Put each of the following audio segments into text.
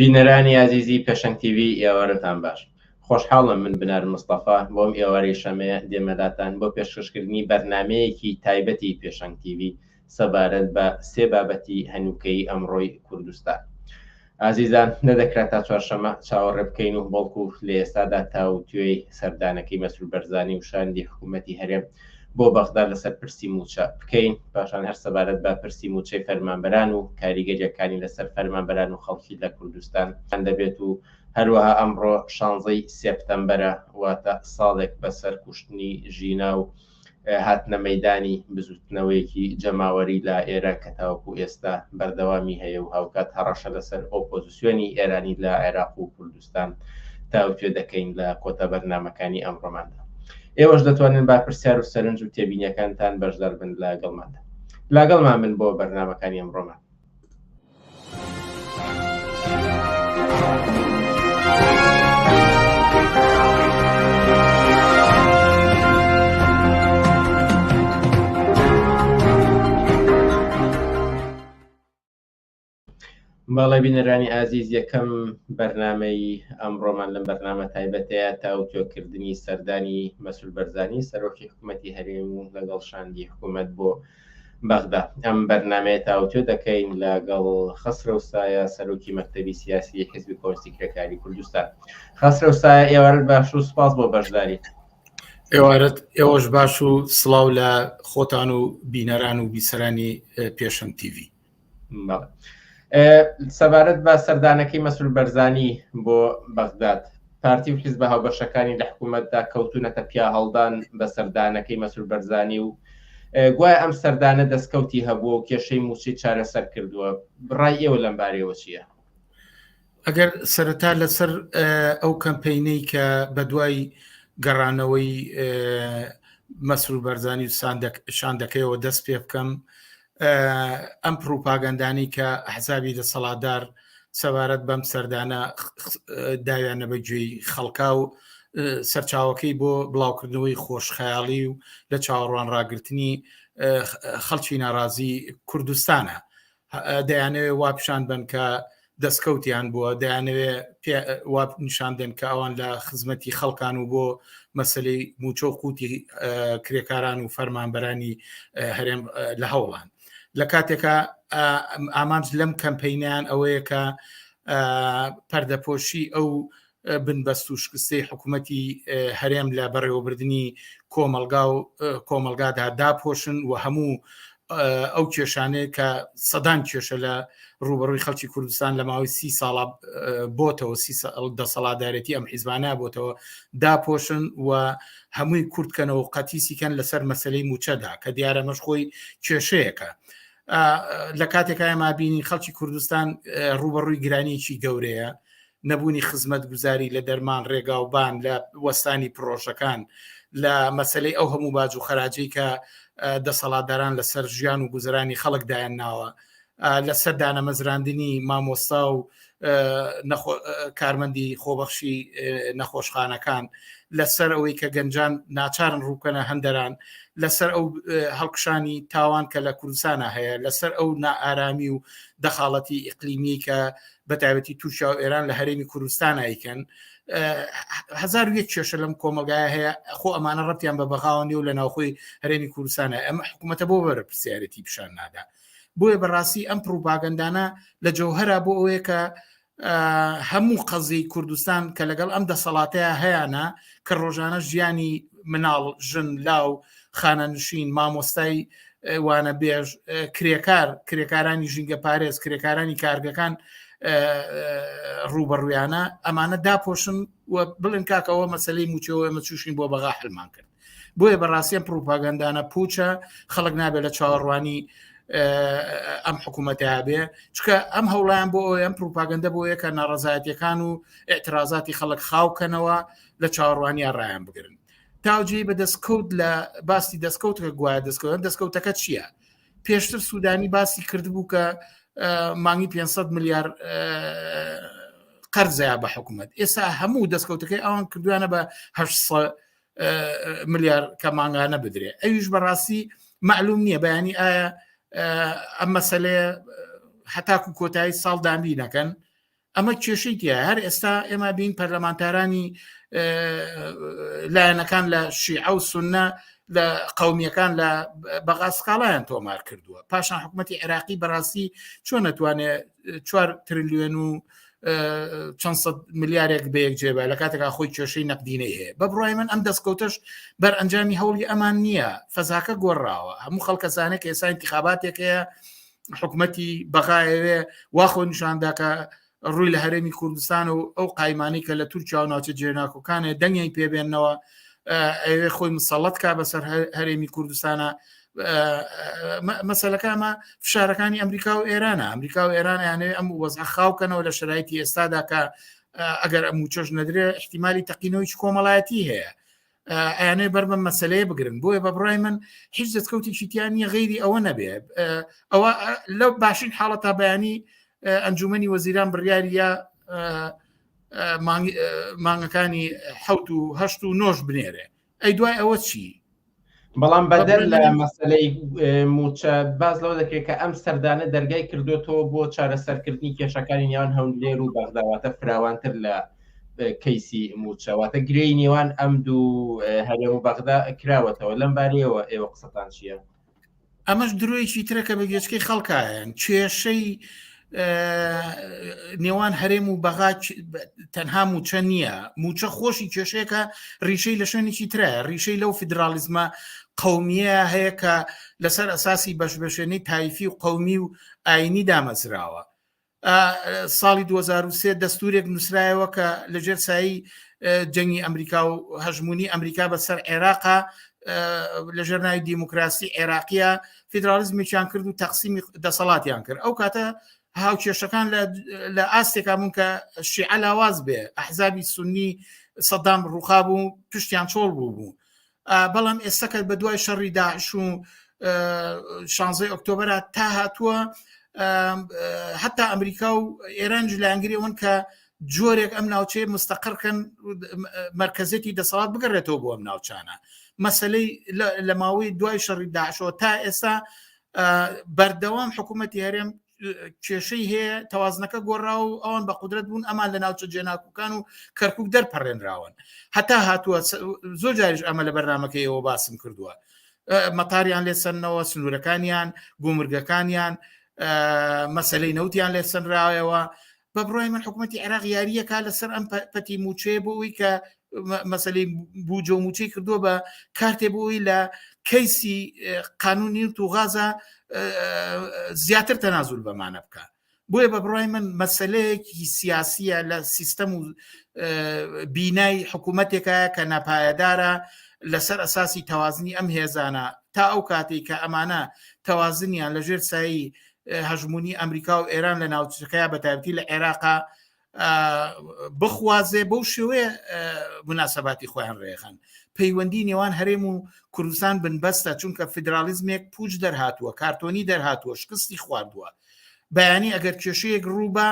بینەرانی عزیزی پێشەنگ تیڤ ئێوارەتان باش. خۆشحاڵم من بنار مستەفا بۆم ئێوارەی شەمەیە دێمەلاتان بۆ پێشکەشکردنی بەرنامەیەکی تایبەتی پێشەنگ تیڤ سەبارەت بە سێ بابەتی هەنووکەی ئەمڕۆی کوردستان. ئازیزان نەدەکرێت تا چوارشەمە چاوەڕێ بکەین و بەڵکو لە ئێستادا تاوتوێی سەردانەکەی مەسئول بەرزانی و شاندی حکوومەتی هەرێم بۆ بەغدا لەسەر پرسی موچە بکەین، پاشان هەر سەبارەت بە پرسی موچەی فەرمانبەران و کاریگەریەکانی لەسەر فەرمانبەران و خەڵکی لە کوردستان دەبێت و هەروەها ئەمڕۆ 16 سێپتەمبەرە واتە ساڵێک بەسەر کوشتنی ژینا و هاتنە مەیدانی بزوتنەوەیەکی جەماوەری لە ئێرە کە تاوەکو ئێستا بەردەوامی هەیە و هاوکات هەڕەشە لەسەر ئۆپۆزیسیۆنی ئێرانی لە عێراق و کوردستان تاوتوێ دەکەین لە کۆتە بەرنامەکانی ئەمڕۆماندا. ئێوەش دەتوانن با پرسیار و سەرنج و تێبینیەکانتان بەشدار بن لەگەڵماندا. لەگەڵمان من بۆ بەرنامەکانی ئەمڕۆمان. باڵێ بینەرانی ئازیز، یەکەم بەرنامەی ئەمڕۆمان لەم بەرنامە تایبەتەیە تاوتوێکردنی سەردانی مەسئول بەرزانی سەرۆکی حکوومەتی هەرێم و لەگەڵ شاندی حکوومەت بۆ بەغدا. ئەم بەرنامەیە تاوتوێ دەکەین لەگەڵ خەسرەوسایە سەرۆکی مەکتەبی سیاسی حیزبی کۆمونیستی کرێکاری کوردستان. خەسرەوسایە ئێوارەت باش و سپاس بۆ بەشداری. ئێوارەت ئێوەش باش و سڵاو لە خۆتان و بینەران و بیسەرانی پێشەنگ تیڤ. سەبارەت بە سەردانەکەی مەسئول بەرزانی بۆ بەغداد، پارتی و حیزب هاوبەشەکانی لە حکوومەتدا کەوتونەتە پیا هەڵدان بە سەردانەکەی مەسئول بەرزانی و گوایە ئەم سەردانە دەستکەوتی هەبووە و کێشەی موچەی چارەسەر کردووە. بڕای ئێوە لەم بارەیەوە چییە؟ ئەگەر سەرەتا لەسەر ئەو کەمپەینەی کە بەدوای گەڕانەوەی مەسئول بەرزانی و شاندەکەیەوە دەست پێ بکەم، ئەم پروپاگەندانی کە ئەحزابی دەسەڵاتدار سەبارەت بەم سەردانە داویانە بەگوێی خەڵکا و سەرچاوەکەی بۆ بڵاوکردنەوەی خۆشخەیاڵی و لە چاوەڕوان ڕاگررتنی خەڵکی ناڕازی کوردستانە. دەیانەوێت وا پیشان بن کە دەستکەوتیان بووە، دەیانەوێت وا نیشاندن کە ئەوان لە خزمەتی خەڵکان و بۆ مەسلەی موچە و قوتی کرێکاران و فەرمانبەرانی هەرێم لە هەوڵان. لە کاتێکە ئامانج لەم کەمپەینیان ئەوەیە کە پەردەپۆشی ئەو بنبەست و شکستەی حکوومەتی هەرێم لە بەڕێوەبردننی کۆمەلگادا داپۆشن و هەموو ئەو کێشانەیە کە سەدان کێشە لە ڕوبەڕووی خەڵکی کوردستان لە ماوەی 30 ساڵە بۆتەوە، 30 دەسەڵاتدارەتی ئەم حیزبانە بۆتەوە داپۆشن و هەمووی کوردکەنەوە و قەتیسیکەن لەسەر مەسلەی موچەدا کە دیارە مەشخۆی کێشەیەکە. لە کاتێکە ئێمە بینی خەڵکی کوردستان ڕوبەڕووی گرانیکی گەورەیە، نەبوونی خزمەت گوزاری لە دەرمان ڕێگاوبان لە وەستانی پرۆژەکان، لە مەسلەی ئەو هەموو باج و خەراجی کە دەسەڵاتداران لەسەر ژیان و گوزرانی خەڵک دایان ناوە، لەسەر دانەمەزراندنی مامۆستا و کارمەندی خۆبەخشی نەخۆشخانەکان، لەسەر ئەوەی کە گەنجان ناچارن ڕووکەنە هەندەران، لەسەر ئەو هەڵکشانی تاوان کە لە کوردستانە هەیە، لەسەر ئەو نائارامی و دەخاڵەتی ئیقلیمی کە بەتایبەتی تووشیا و ئێران لە هەرێمی کوردستان ئایکەن. 1001 کێشە لەم کۆمەلگایە هەیە، خۆ ئەمانە ڕەتیان بە بەغاوەنی و لە ناوخۆی هەرێمی کوردستانە. ئەمە حکوومەتە بۆ بەرە پرسیارەتی پیشان نادا. بۆیە بەڕاستی ئەم پروپاگەندانە لە جەوهەرە بۆ ئەوەیە کە هەموو قەزی کوردستان کە لەگەڵ ئەم دەسەڵاتەیە هەیەە کە ڕۆژانە ژیانی مناڵ، ژن، لاو، خانەنشین، مامۆستای وانە بێژ، کرێکارانی ژینگە پارێز، کرێکارانی کارگەکان ڕوبەڕویانە ئەمانە داپۆشن و بڵێن کاکەوە مەسلەی موچەوە ئێمە چوشین بۆ بەغا حلمان کرد. بۆیە بەڕاستیان پروپاگەندانە پوچە، خەڵک نابێت لە چاوەڕوانی ئەم حکوومەتە بێ، چکە ئەم هەوڵیان بۆ ئەم پروپاگەندە بۆیە کە ناڕەزایەتیەکان و ئێعترازاتی خەڵک خاوکەنەوە لە چاوەڕوانیان ڕایان بگرن. تاوجی بە دەستکەوت لە باسی دەستکەوتکە گوایە دەستکەوتەکە چییە؟ پێشتر سوودانی باسی کردبوو کە مانگی 500 ملیار قەرزەیە بە حکوومەت. ئێستا هەموو دەستکەوتەکەی ئەوان کردوانە بە 800 ملیار کە مانگانە بدرێ. ئەویش بەڕاستی معلوم نییە بەیانی ئایا ئەم مەسەلەیە هەتاکو کۆتایی ساڵ دابینەکەن ئەمە کێشەی تیا هەر ئێستا ئێمە بین پەرلەمانتارانی لایەنەکان لە شیعە و سونە لە قەومیەکان لە بەغا سکاڵایان تۆمار کردووە. پاشان حکوومەتی عێراقی بەڕاستی چۆن نەتوانێت 4 تریلیۆن و چەند سەد ملیارێک بەیەک جێبە لە کاتێکا خۆی کێشەی نەقدینەی هەیە. بە بڕای من ئەم دەستکەوتش بەر ئەنجامی هەوڵی ئەمان نییە، فەزاکە گۆڕاوە. هەموو خەڵکەسانێک ئێستا انتخاباتێک هەیە، حکوومەتی بەغایەوێ واخۆ نیشانداکە ڕووی لە هەرێمی کوردستان و ئەو قایمانی کە لە تورکیا و ناوچە جێناکۆکانێ دەنگی پێبێننەوە ئەوێ خۆی مسەڵەت کا بەسەر هەرێمی کوردستانە. مەسەلەکەمە فشارەکانی ئەمریکا و ئێرانە. ئەمریکا و ئێران یانەوێ ئەم وەزع خاوکەنەوە لە شرایطی ئێستادا کە ئەگەر ئەم چۆش نەدرێ احتیمالی تەقینەوەی کۆمەڵایەتی هەیە، ئەیانێ بەرمە مەسلەیە بگرن. بۆیە بە بڕای من هیچ دەستکەوتێکی تیان نیە غەیری ئەوە نەبێ. ئەوە لەو باشین حاڵەتا بەیانی ئەنجومەنی وەزیران بڕیاریە مانگەکانی 7 و 8 و 9 بنێرێ. ئەی دوای ئەوە چی؟ بەڵام بەدەر لە مەسلەی موچە باز لەوە دەکرێت کە ئەم سەردانە دەرگای کردوێتەوە بۆ چارەسەرکردنی کێشەکانی نێوان هەولێر و بەغداواتە فراوانتر لە کەیسی موچەواتە گرەی نێوان ئەم دوو هەرێم و بەغدا کراوەتەوە. لەم بارەیەوە ئێوە قسەتان چییە؟ ئەمەش درۆیەکی ترەکە بە گوێچکەی خەڵکایان کێشەی نێوان هەرێم و بەغا تەنها موچە نییە. موچە خۆشی کێشەیەکە ڕیشەی لە شوێنێکی ترە، ڕیشەی لەو فیدرالیزمە قەومیە هەیە کە لەسەر ئەساسی بەشبەشێنەی تایفی و قەومی و ئاینی دامەزراوە. ساڵی 2023 دەستورێک نووسرایەوە کە لەژێر سایی جەنگی ئەمریکا و هەژمونی ئەمریکا بەسەر عێراقا لەژێر ناوی دیموکراسی عێراقیە فیدرالیزمێکیان کرد و تەقسیمی دەسەڵاتیان کرد. ئەو کاتە هاوکێشەکان لە ئاستێکا بوون کە شیعە لاواز بێ، ئەحزابی سونی سەدام ڕووخا بوو پشتیان چۆڵ بوو. بەڵام ئێستاکە بە دوای شەڕی داعش و 16 ئۆکتۆبەرە تا هاتووە حتا ئەمریکا و ئێرانج لایەنگریەوەن کە جۆرێک ئەم ناوچەیە مستەقڕکەن مرکزێتی دەسەڵات بگەڕێتەوە بۆ ئەم ناوچانە. مەسلەی لە ماوەی دوای شەڕی داعشەوە تا ئێستا بەردەوام حکوومەتی هەرێم کێشەی هەیە، تەوازنەکە گۆڕاو و ئەوان بە قودرەت بوون ئەمان لە ناوچە جێناکۆکان و کەرکک دەرپەڕێنراون. هەتا هاتووە زۆر جاریش ئەمە لە بەرنامەکەیەوە باسم کردووە، مەتاریان لێسەنەوە، سنوورەکانیان، گومرگەکانیان، مەسلەی نەوتیان لێسەنراوەوە. بە بڕای من حکوومەتی عێراق یاریەکە لەسەر ئەم پەتی موچەیە بۆ ئەوی کە مەسلەی بوجە و موچەی کردووە بە کارتێ بۆ ئەوی لە کەیسی قانونی و غازە زیاتر تەنازول بەمانە بکە. بۆیە بە بڕای من مەسلەیەکی سیاسیە لە سیستەم و بینای حکوومەتێکە کە ناپایەدارە لەسەر ئەساسی تەوازنی ئەم هێزانە تا ئەو کاتێک کە ئەمانە تەوازنیان لەژێر سایی هەژمونی ئەمریکا و ئێران لە ناوچەکەیە بە تایبەتی لە عێراقا بخوازێ بەو شێوەیە مناسەباتی خۆیان ڕێخەن. پەیوەندی نێوان هەرێم و کوردستان بنبەستە چونکە فیدرالیزمێک پوچ دەرهاتووە، کارتۆنی دەرهاتووە، شکستی خواردووە. بەیانی ئەگەر کێشەیەک ڕووبە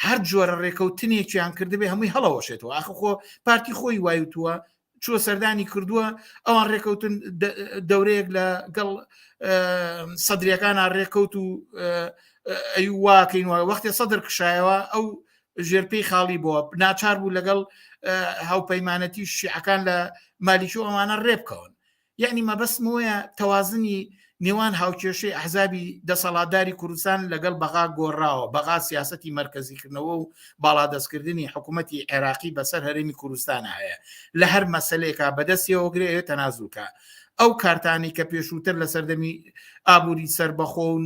هەر جۆرە ڕێکەوتنێکیان کردبێ هەمووی هەڵەوەشێتەوە. ئاخە خۆ پارتی خۆی وایوتووە چوە سەردانی کردووە، ئەوان ڕێکەوتن دەورەیەک لە گەڵ سەدرەکانە ڕێکەوت و ئەی واکەین وە وەختی سەدر کشایەوە ئەو ژێرپەی خاڵی بووە، ناچار بوو لەگەڵ هاوپەیمانەتی شیعەکان لە مالیکی و ئەمانە ڕێبکەون. یعنی مەبەستم وەیە تەوازنی نێوان هاوکێشەی ئەحزابی دەسەڵاتداری کوردستان لەگەڵ بەغا گۆڕاوە، بەغا سیاسەتی مەرکەزیکردنەوە و باڵادەستکردنی حکوومەتی عێراقی بەسەر هەرێمی کوردستانە هەیە. لە هەر مەسەلێکە بەدەستیەوە گرێ تەنازولکە. ئەو کارتانی کە پێشووتر لە سەردەمی ئابووری سەربەخۆ و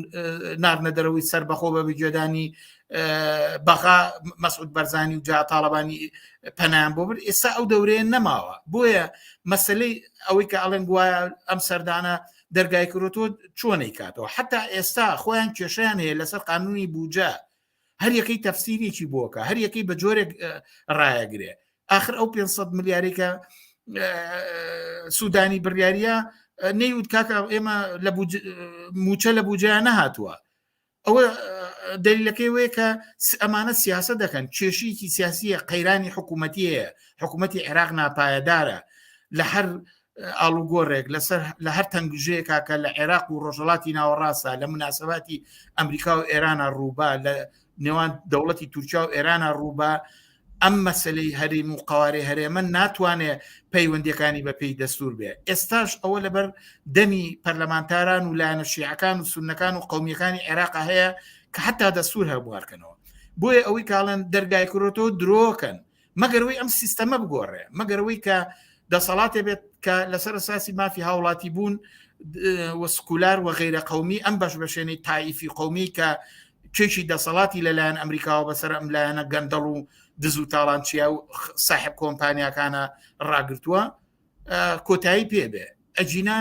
نارنەدەرەوەی سەربەخۆ بە بجێدانی بەغا مەسعود بەرزانی و جا تاڵەبانی پەنایان بۆ برد، ئێستا ئەو دەورەیە نەماوە. بۆیە مەسلەی ئەوەی کە ئەڵێن گوایە ئەم سەردانە دەرگای کردوتەوە چۆنەی کاتەوە. حتا ئێستا خۆیان کێشیان هەیە لەسەر قانونی بوجە، هەر یەکەی تەفسیریکی بۆکە، هەر یەکەی بە جۆرێک ڕایەگرێ. آخر ئەو 500 ملیارێکە سوودانی بڕیاریە نەیوت کاکە ئێمە موچە لە بوجەیان نەهاتووە. ئەوە دلیلەکەی وەیە کە ئەمانە سیاسە دەکەن، کێشەیەکی سیاسیە قەیرانی حکوومەتیەیە، حکوومەتی عێراق ناپایەدارە لە هەر ئاڵوگۆڕێک لە هەر تەنگژەیەکە کە لە عێراق و ڕۆژهەڵاتی ناوەڕاستە لە مناسەباتی ئەمریکا و ئێرانە ڕووبا لە نێوان دەوڵەتی تورکیا و ئێرانە ڕووبە ئەم مەسلەی هەرێم و قوارێ هەرێمە ناتوانێت پەیوەندیەکانی بە پێی دەستور بێ. ئێستاش ئەوە لەبەر دەمی پەرلەمانتاران و لایەنە شیعەکان و سوننەکان و قەومیەکانی عێراق هەیە کە حتا دەستور هەبوارکەنەوە. بۆیە ئەوەی کاڵێن دەرگای کوڕۆتەوە درۆکەن مەگەرەوەی ئەم سیستەمە بگۆڕێ، مەگەرەوەی کە دەسەڵاتێ بێت کە لەسەر ئەساسی مافی هاوڵاتی بوون وەسکولار و غیرە قەومی ئەم بەش بەشێنەی تایفی قەومی کە کێشی دەسەڵاتی لەلایەن ئەمریکاوە بەسەر ئەم لایەنە گەندەڵ و دز و تاڵانچیا و ساحب کۆمپانیاکانە ڕاگرتووە کۆتایی پێبێ. ئەجینا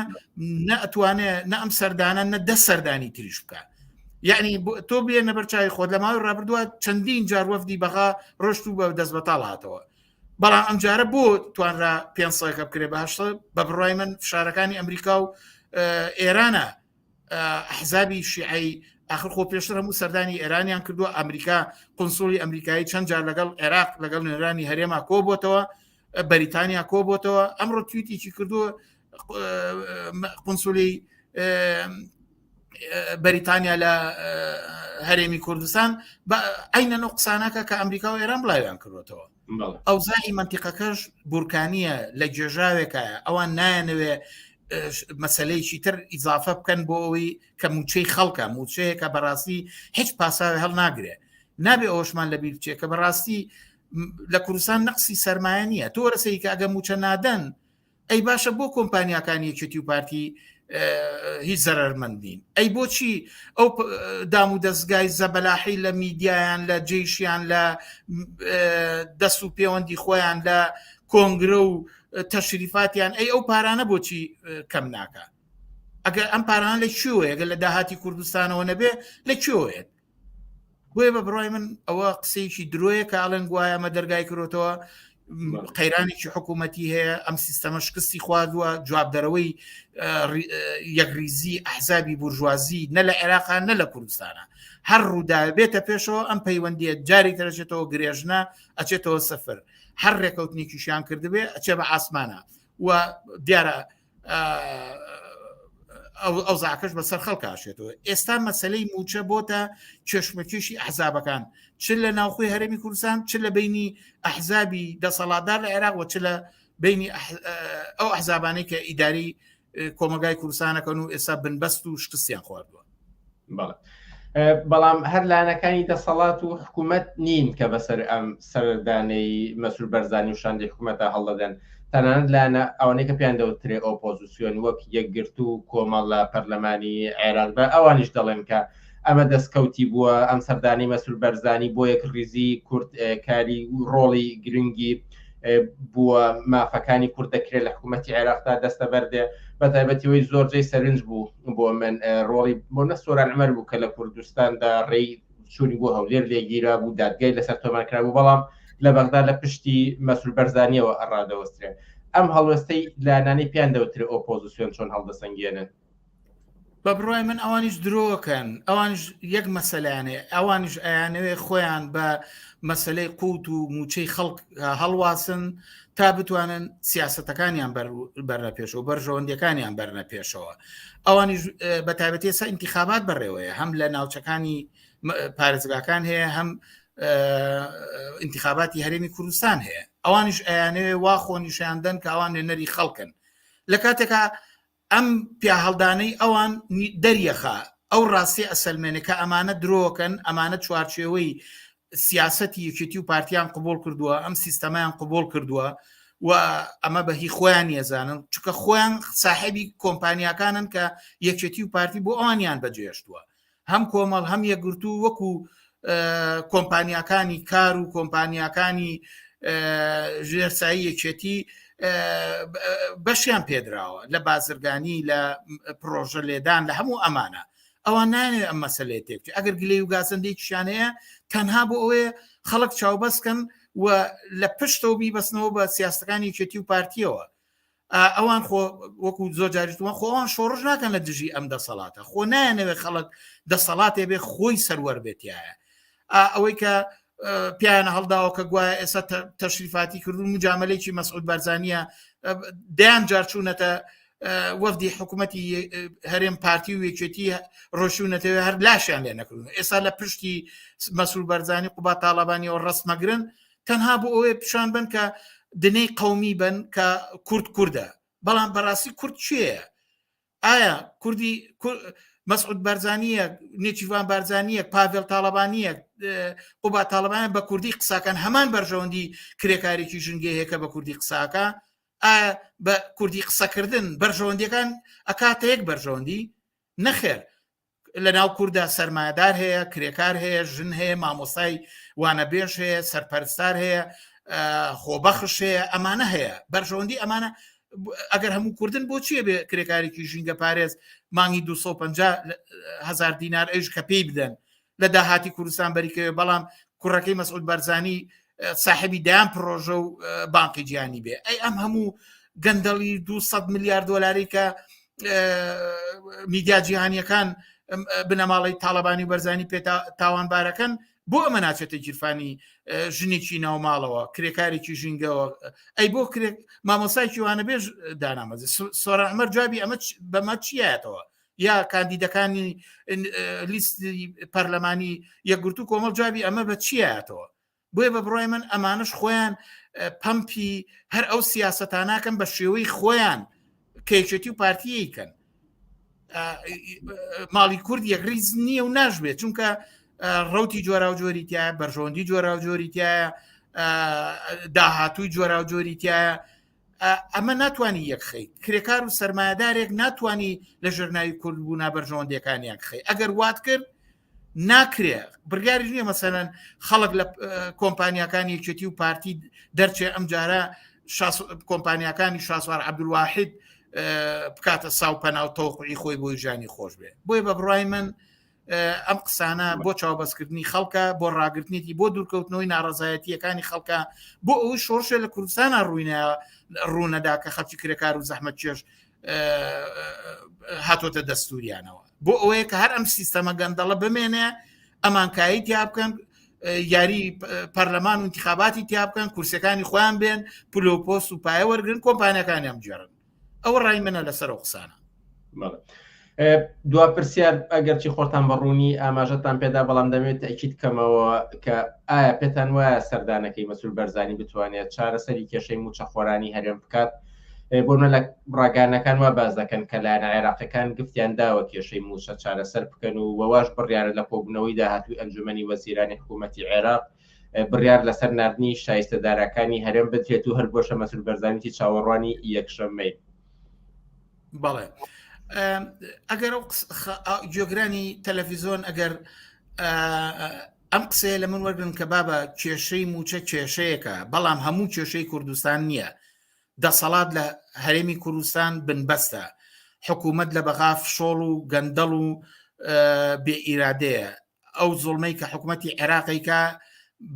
نەئەتوانێت نە ئەم سەردانە نە دە سەردانی تریش بکە. یعنی تۆ بێ نەبەرچاوی خۆت لە ماوەی ڕابردووە چەندین جار وەفدی بەغا ڕۆشت و بە دەست بەتاڵ هاتەوە، بەڵام ئەم جارە بۆ توانرا 500 بکرێ بە 800 بە بڕای من فشارەکانی ئەمریکا و ئێرانە ئەحزابی شیعی آخر خۆ پێشتر هەموو سەردانی ئێرانیان کردووە. ئەمریکا قونسوڵی ئەمریکایی چەند جار لەگەڵ عێراق لەگەڵ نێرانی هەرێما کۆبووتەوە، بەریتانیا کۆبووتەوە. ئەمڕۆ تویتێکی کردووە قونسوڵی بەریتانیا لە هەرێمی کوردستان ئەینە نە قسانەکە کە ئەمریکا و ئێران بڵاویان کردوێتەوە. ئەوزای منتیقەکەش بورکانیە لە گێژاوێکایە ئەوان نایەنەوێ مەسلەیەکی تر ئیزافە بکەن بۆ ئەوەی کە موچەی خەڵکە موچەیەکە بەڕاستی هیچ پاساوی هەڵ ناگرێ. نابێ ئەوشمان لەبیر بچێت کە بەڕاستی لە کوردستان نەقسی سەرمایە نییە. تۆ رەسەی کە ئەگە موچە نادەن ئەی باشە بۆ کۆمپانیاکانی یەکێتی و پارتی هیچ زەرەرمەندین. ئەی بۆچی ئەو دام و دەستگای زەبەلاحی لە میدیایان لە جێیشیان لە دەست و پەیوەندی خۆیان لە کۆنگرە و تەشریفاتیان ئەو پارانە بۆچی کەم ناکە؟ ئەگەر ئەم پاران لە کوێیە؟ ئەگەر لە داهاتی کوردستانەوە نەبێ لە کوێیت؟ بۆیە بە بڕای من ئەوە قسەیەکی درۆیە کە ئاڵێن گوایە ئەمە دەرگای کردوتەوە قەیرانێکی حکوومەتی هەیە، ئەم سیستەمە شکستی خواردووە، جوابدەرەوەی یەکریزی ئەحزابی بورژوازی نە لە عێراقا نە لە کوردستانە هەر ڕوودا بێتە پێشەوە ئەم پەیوەندیە جاری دەرەچێتەوە گرێژنە ئەچێتەوە سەفر، هەر ڕێکەوتنێکیشیان کردبێ ئەچێ بە ئاسمانە و دیارە ئەو زاکەش بەسەر خەڵکاشێتەوە. ئێستا مەسلەی موچە بۆتە چێشمەکێشی ئەحزابەکان، چ لە ناوخۆی هەرێمی کوردستان، چ لە بینی ئەحزابی دەسەڵاتدار لە عێراق و چ لە بینی ئەو ئەحزابانەی کە ئیداری کۆمەلگای کوردستانەکەن و ئێستا بنبەست و شکستیان خواردووە. بەڵام هەر لایەنەکانی دەسەڵات و حکوومەت نین کە بەسەر ئەم سەردانەی مەسعود بەرزانی و شاندی حکوومەتە هەڵدەدەن، تەنانەت لایەنە ئەوانەی کە پێیان دەوترێ ئۆپۆزیسیۆن وەک یەکگرت و کۆمەڵ لە پەرلەمانی عێراق بە ئەوانیش دەڵێن کە ئەمە دەستکەوتی بووە ئەم سەردانی مەسعود بەرزانی بۆ یەکریزی کورد کاری ڕۆڵی گرنگی بووە مافەکانی کورد دەکرێت لە حکوومەتی عێراقدا دەستە بەردێ، بە تایبەتیەوەی زۆرجەی سەرنج بوو بۆ من ڕۆڵی بۆ نە سۆران عمەر بوو کە لە کوردستاندا ڕێی چوونی بۆ هەولێر لێگیرا بوو، دادگای لەسەر تۆمارکرا بوو، بەڵام لە بەغدا لە پشتی مەسعود بەرزانیەوە ئەڕادەوەسترێ. ئەم هەڵوەستەی لایەنانەی پێیان دەوترێ ئۆپۆزیسیۆن چۆن هەڵدەسەنگێنن؟ بە بڕای من ئەوانیش درۆکەن، ئەوانش یەک مەسەلەیانێ، ئەوانش ئەیانەوێ خۆیان بە مەسەلەی قوت و موچەی خەڵک هەڵواسن تا بتوانن سیاسەتەکانیان بەرنە پێشەوە، بەرژەوەندیەکانیان بەرنە پێشەوە. ئەوانیش بە تایبەتی ئێستا ئینتیخابات بەڕێوەیە، هەم لە ناوچەکانی پارێزگاکان هەیە، هەم ئینتیخاباتی هەرێمی کوردستان هەیە. ئەوانش ئەیانەوێ وا خۆنیشاندن کە ئەوان نوێنەری خەڵکن. لە کاتێکە ئەم پیا هەڵدانەی ئەوان دەریەخە ئەو ڕاستی ئەسەلمێنێ کە ئەمانە درۆکەن، ئەمانە چوارچێوەی سیاسەتی یەکێتی و پارتیان قبول کردووە، ئەم سیستەمایان قبول کردووە و ئەمە بەهی خۆیان نیەزانن، چونکە خۆیان ساحێبی کۆمپانیاکانن کە یەکێتی و پارتی بۆ ئەوانیان بەجێشتووە، هەم کۆمەڵ هەم یەکگرتو وەکو کۆمپانیاکانی کار و کۆمپانیاکانی ژێرسایی یەکێتی بەشیان پێدراوە لە بازرگانی، لە پرۆژە لێدان، لە هەموو ئەمانە. ئەوان نانێت ئەم مەسەلەیە تێبچێت. ئەگەر گلەی و گازەندەیەکیشیان هەیە تەنها بۆ ئەوەیە خەڵک چاوبەستکەن و لە پشتەوە بیبەستنەوە بە سیاستەکانی یەکێتی و پارتیەوە. ئەوان خۆ وەکو زۆر جاریتوان خۆ ئەوان شۆڕژ ناکەن لە دژی ئەم دەسەڵاتە، خۆ نایەنەوێت خەڵک دەسەڵاتێ بێ خۆی سەروەر بێتیایە. ئەوەی کە پیانە هەڵداوە کە گوایە ئێستا تەشریفاتی کردو مجاملەیەکی مەسعود بەرزانیە دەیان جار چوونەتە وەفدی حکوومەتی هەرێم پارتی و یەکێتی ڕۆشونەتەوە هەر لاشیان لێ نەکردن. ئێستا لە پشتی مەسول بەرزانی قوبا تاالبانی و ڕستمەگرن تەنها بۆ ئەوەی پیشان بن کە دنەی قومی بن کە کورد کووردە، بەڵام بەڕاستی کورد چییە؟ ئایا کوردی مەسعود بەرزانیە، نێچیوان بارزانیە، پاڤێڵ تاالبانیە، قوبا تاالبانە بە کوردی قساکان هەمان بەرژەوەندی کرێکارێکی ژنگێ هەیە کە بە کوردی قساکە؟ ئایا بە کوردی قسەکردن بەرژەوەندیەکان ئەکاتە یەک بەرژەوەندی؟ نەخێر. لە ناو کووردا سەرمایهدار هەیە، کرێکار هەیە، ژن هەیە، مامۆستای وانەبێژ هەیە، سەرپەرستار هەیە، خۆبەخش هەیە، ئەمانە هەیە. بەرژەوەندی ئەمانە ئەگەر هەموو کوردن بۆ چییە بێ کرێکارێکی ژینگە پارێز مانگی 250,000 دینار ئەوش کە پێی بدەن لە داهاتی کوردستان بەریکەوێ، بەڵام کوڕەکەی مەسعود بەرزانی صاحبی دایان پرۆژە و بانقی جیهانی بێ؟ ئەی ئەم هەموو گەندەڵی 200 میلیارد دۆلاری کە میدیا جیهانیەکان بنەماڵی تاالبانی و بەرزانی پێ تاوانبارەکەن، بۆ ئەمە ناچێتە گیرفانی ژنێکی ناوماڵەوە، کرێکارێکی ژینگەوە؟ ئەی بۆ مامۆسایکی وانە بێژ دانامەزی سۆرە ئەمەر جوابی ئەمە بەمە چیایەتەوە؟ یا کاندیدەکانی لیستی پەرلەمانی یەکگرتوو کۆمەڵ جوابی ئەمە بە چیایەتەوە؟ بۆیە بە بڕای من ئەمانش خۆیان پەمپی هەر ئەو سیاسەتاناکەن بە شێوەی خۆیان کەیچەتی و پارتیەکەن. ماڵی کورد یەکریز نییە و ناشبێت، چونکە ڕوتی جۆرا و جۆریتیایە، بەرژۆندی جۆرا و جۆریتیایە، داهاتووی جۆرا و جۆریتیایە. ئەمە ناتوانانی یەکخەی کرێکار و سەرمایهدارێک ناتوانانی لە ژێرناوی کوردبوونا بەرژەوەندەکانیان خەی. ئەگەر وات کرد ناکرێ. بڕیاری نییە مەسەرەن خەڵک لە کۆمپانیەکانی یەکێتی و پارتی دەرچێ ئەم جارە کۆمپانیەکانی شاسوار عەبدولواحید بکاتە ساوپەنا و تەوقعی خۆی بۆی ژانی خۆش بێ. بۆیە بە بڕای من ئەم قسانە بۆ چاوبەستکردنی خەڵکە، بۆ ڕاگررتنیی، بۆ دوورکەوتنەوەی ناڕزایەتیەکانی خەڵکە، بۆ ئەوەی شۆڕشێ لە کوردستانە ڕوونەدا کە خەڵکی کرێکار و زەحمەت چێش هاتۆتە دەستوریانەوە، بۆ ئەوەیە کە هەر ئەم سیستەمە گەندەڵە بمێنێ، ئەمانکایی تیا بکەن، یاری پەرلەمان و انتخاباتی تیا بکەن، کورسەکانی خۆیان بێن، پلۆپۆست و پایە وەرگن، کۆمپانیەکانیان بجێڕن. ئەوە ڕای منە لەسەر ئەو قسانە. دوا پرسیار ئەگەرچی خۆتان بەڕوونی ئاماژەتان پێدا، بەڵام دەمێت تاکید کەمەوە کە ئایا پێتان وایە سەردانەکەی مەسعود بەرزانی بتوانێت چارەسەری کێشەی موچە خۆرانی هەرێم بکات؟ بۆنە لە ڕاگانەکان وا باز دەکەن کە لایەنە عێراقیەکان گفتیان داوە کێشەی موچە چارەسەر بکەن و وەواش بڕیارە لە کۆبوونەوەی داهاتووی ئەنجومەنی وەزیرانی حکوومەتی عێراق بڕیار لەسەر نردنی شایستەدارەکانی هەرێم بدرێت و هەر بۆشە مەسعود بەرزانیی چاوەڕوانی یەکشەممەی. بەڵێ ئەگەر جۆگرانی تەلەڤیزۆن ئەگەر ئەم قسەیە لە من وەرگن کە بابە کێشەی موچە کێشەیەکە، بەڵام هەموو کێشەی کوردستان نییە. دەسەڵات لە هەرێمی کوردستان بنبەستە، حکوومەت لە بەغاف شۆڵ و گەندەڵ و بێ ئیرادەیە. ئەو زوڵمەی کە حکوومەتی عێراقیکە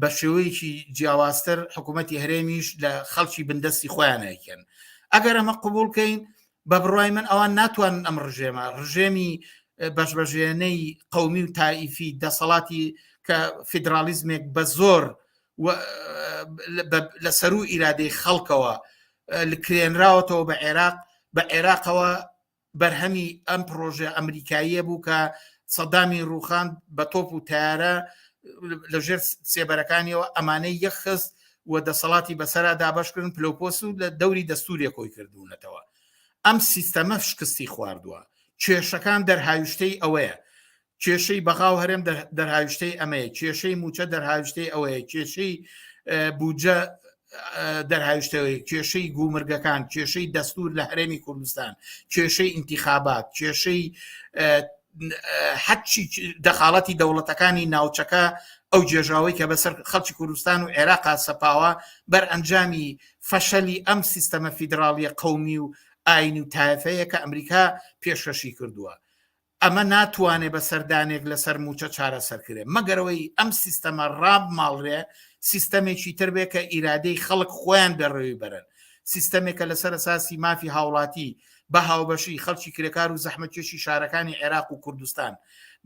بە شێوەیەکی جیاوازتر حکوومەتی هەرێمیش لە خەڵکی بندەستی خۆیانەکەن. ئەگەر ئەمە قبولکەین، بە بڕای من ئەوان ناتوانن ئەم ڕژێمی بەشبەژێنەی قەومی و تائیفی دەسەڵاتی کە فیدرالیزمێک بە زۆر لە سەر و ئیرادەی خەڵکەوە لکرێنراوەتەوە بە عێراقەوە بەرهەمی ئەم پرۆژە ئەمریکاییە بوو کە سەدامی ڕووخان بە تۆپ و تیارە لەژێر سێبەرەکانیەوە ئەمانەی یەخست و دەسەڵاتی بەسەرا دابەشکردن پلۆپۆس و لە دەوری دەستوریە کۆی کردوونەتەوە. ئەم سیستەمە شکستی خواردووە. کێشەکان دەرهاویشتەی ئەوەیە، کێشەی بەغاو هەرێم دەرهاویشتەی ئەمەیە، کێشەی موچە دەرهاویشتەی ئەوەیە، کێشەی بودجە دەرهاویشتەوەی، کێشەی گومرگەکان، کێشەی دەستور لە هەرێمی کوردستان، کێشەی انتخابات، کێشەی حەچی دەخاڵەتی دەوڵەتەکانی ناوچەکە، ئەو جێژاوی کە بەسەر خەڵکی کوردستان و عێراقا سەپاوە بەر ئەنجامی فەشەلی ئەم سیستەمە فیدراڵیە قەومی و ئاینی و تایفەیە کە ئەمریکا پێشکەشی کردووە. ئەمە ناتوانێت بە سەردانێک لەسەر موچە چارەسەرکرێت مەگەرەوەی ئەم سیستەمە ڕاب ماڵڕێ سیستەمێکی تر بێ کە ئیرادەی خەڵک خۆیان بەڕێوی بەرن، سیستەمێکە لەسەر ئەساسی مافی هاوڵاتی بە هاوبەشی خەڵکی کرێکار و زەحمەتکێشی شارەکانی عێراق و کوردستان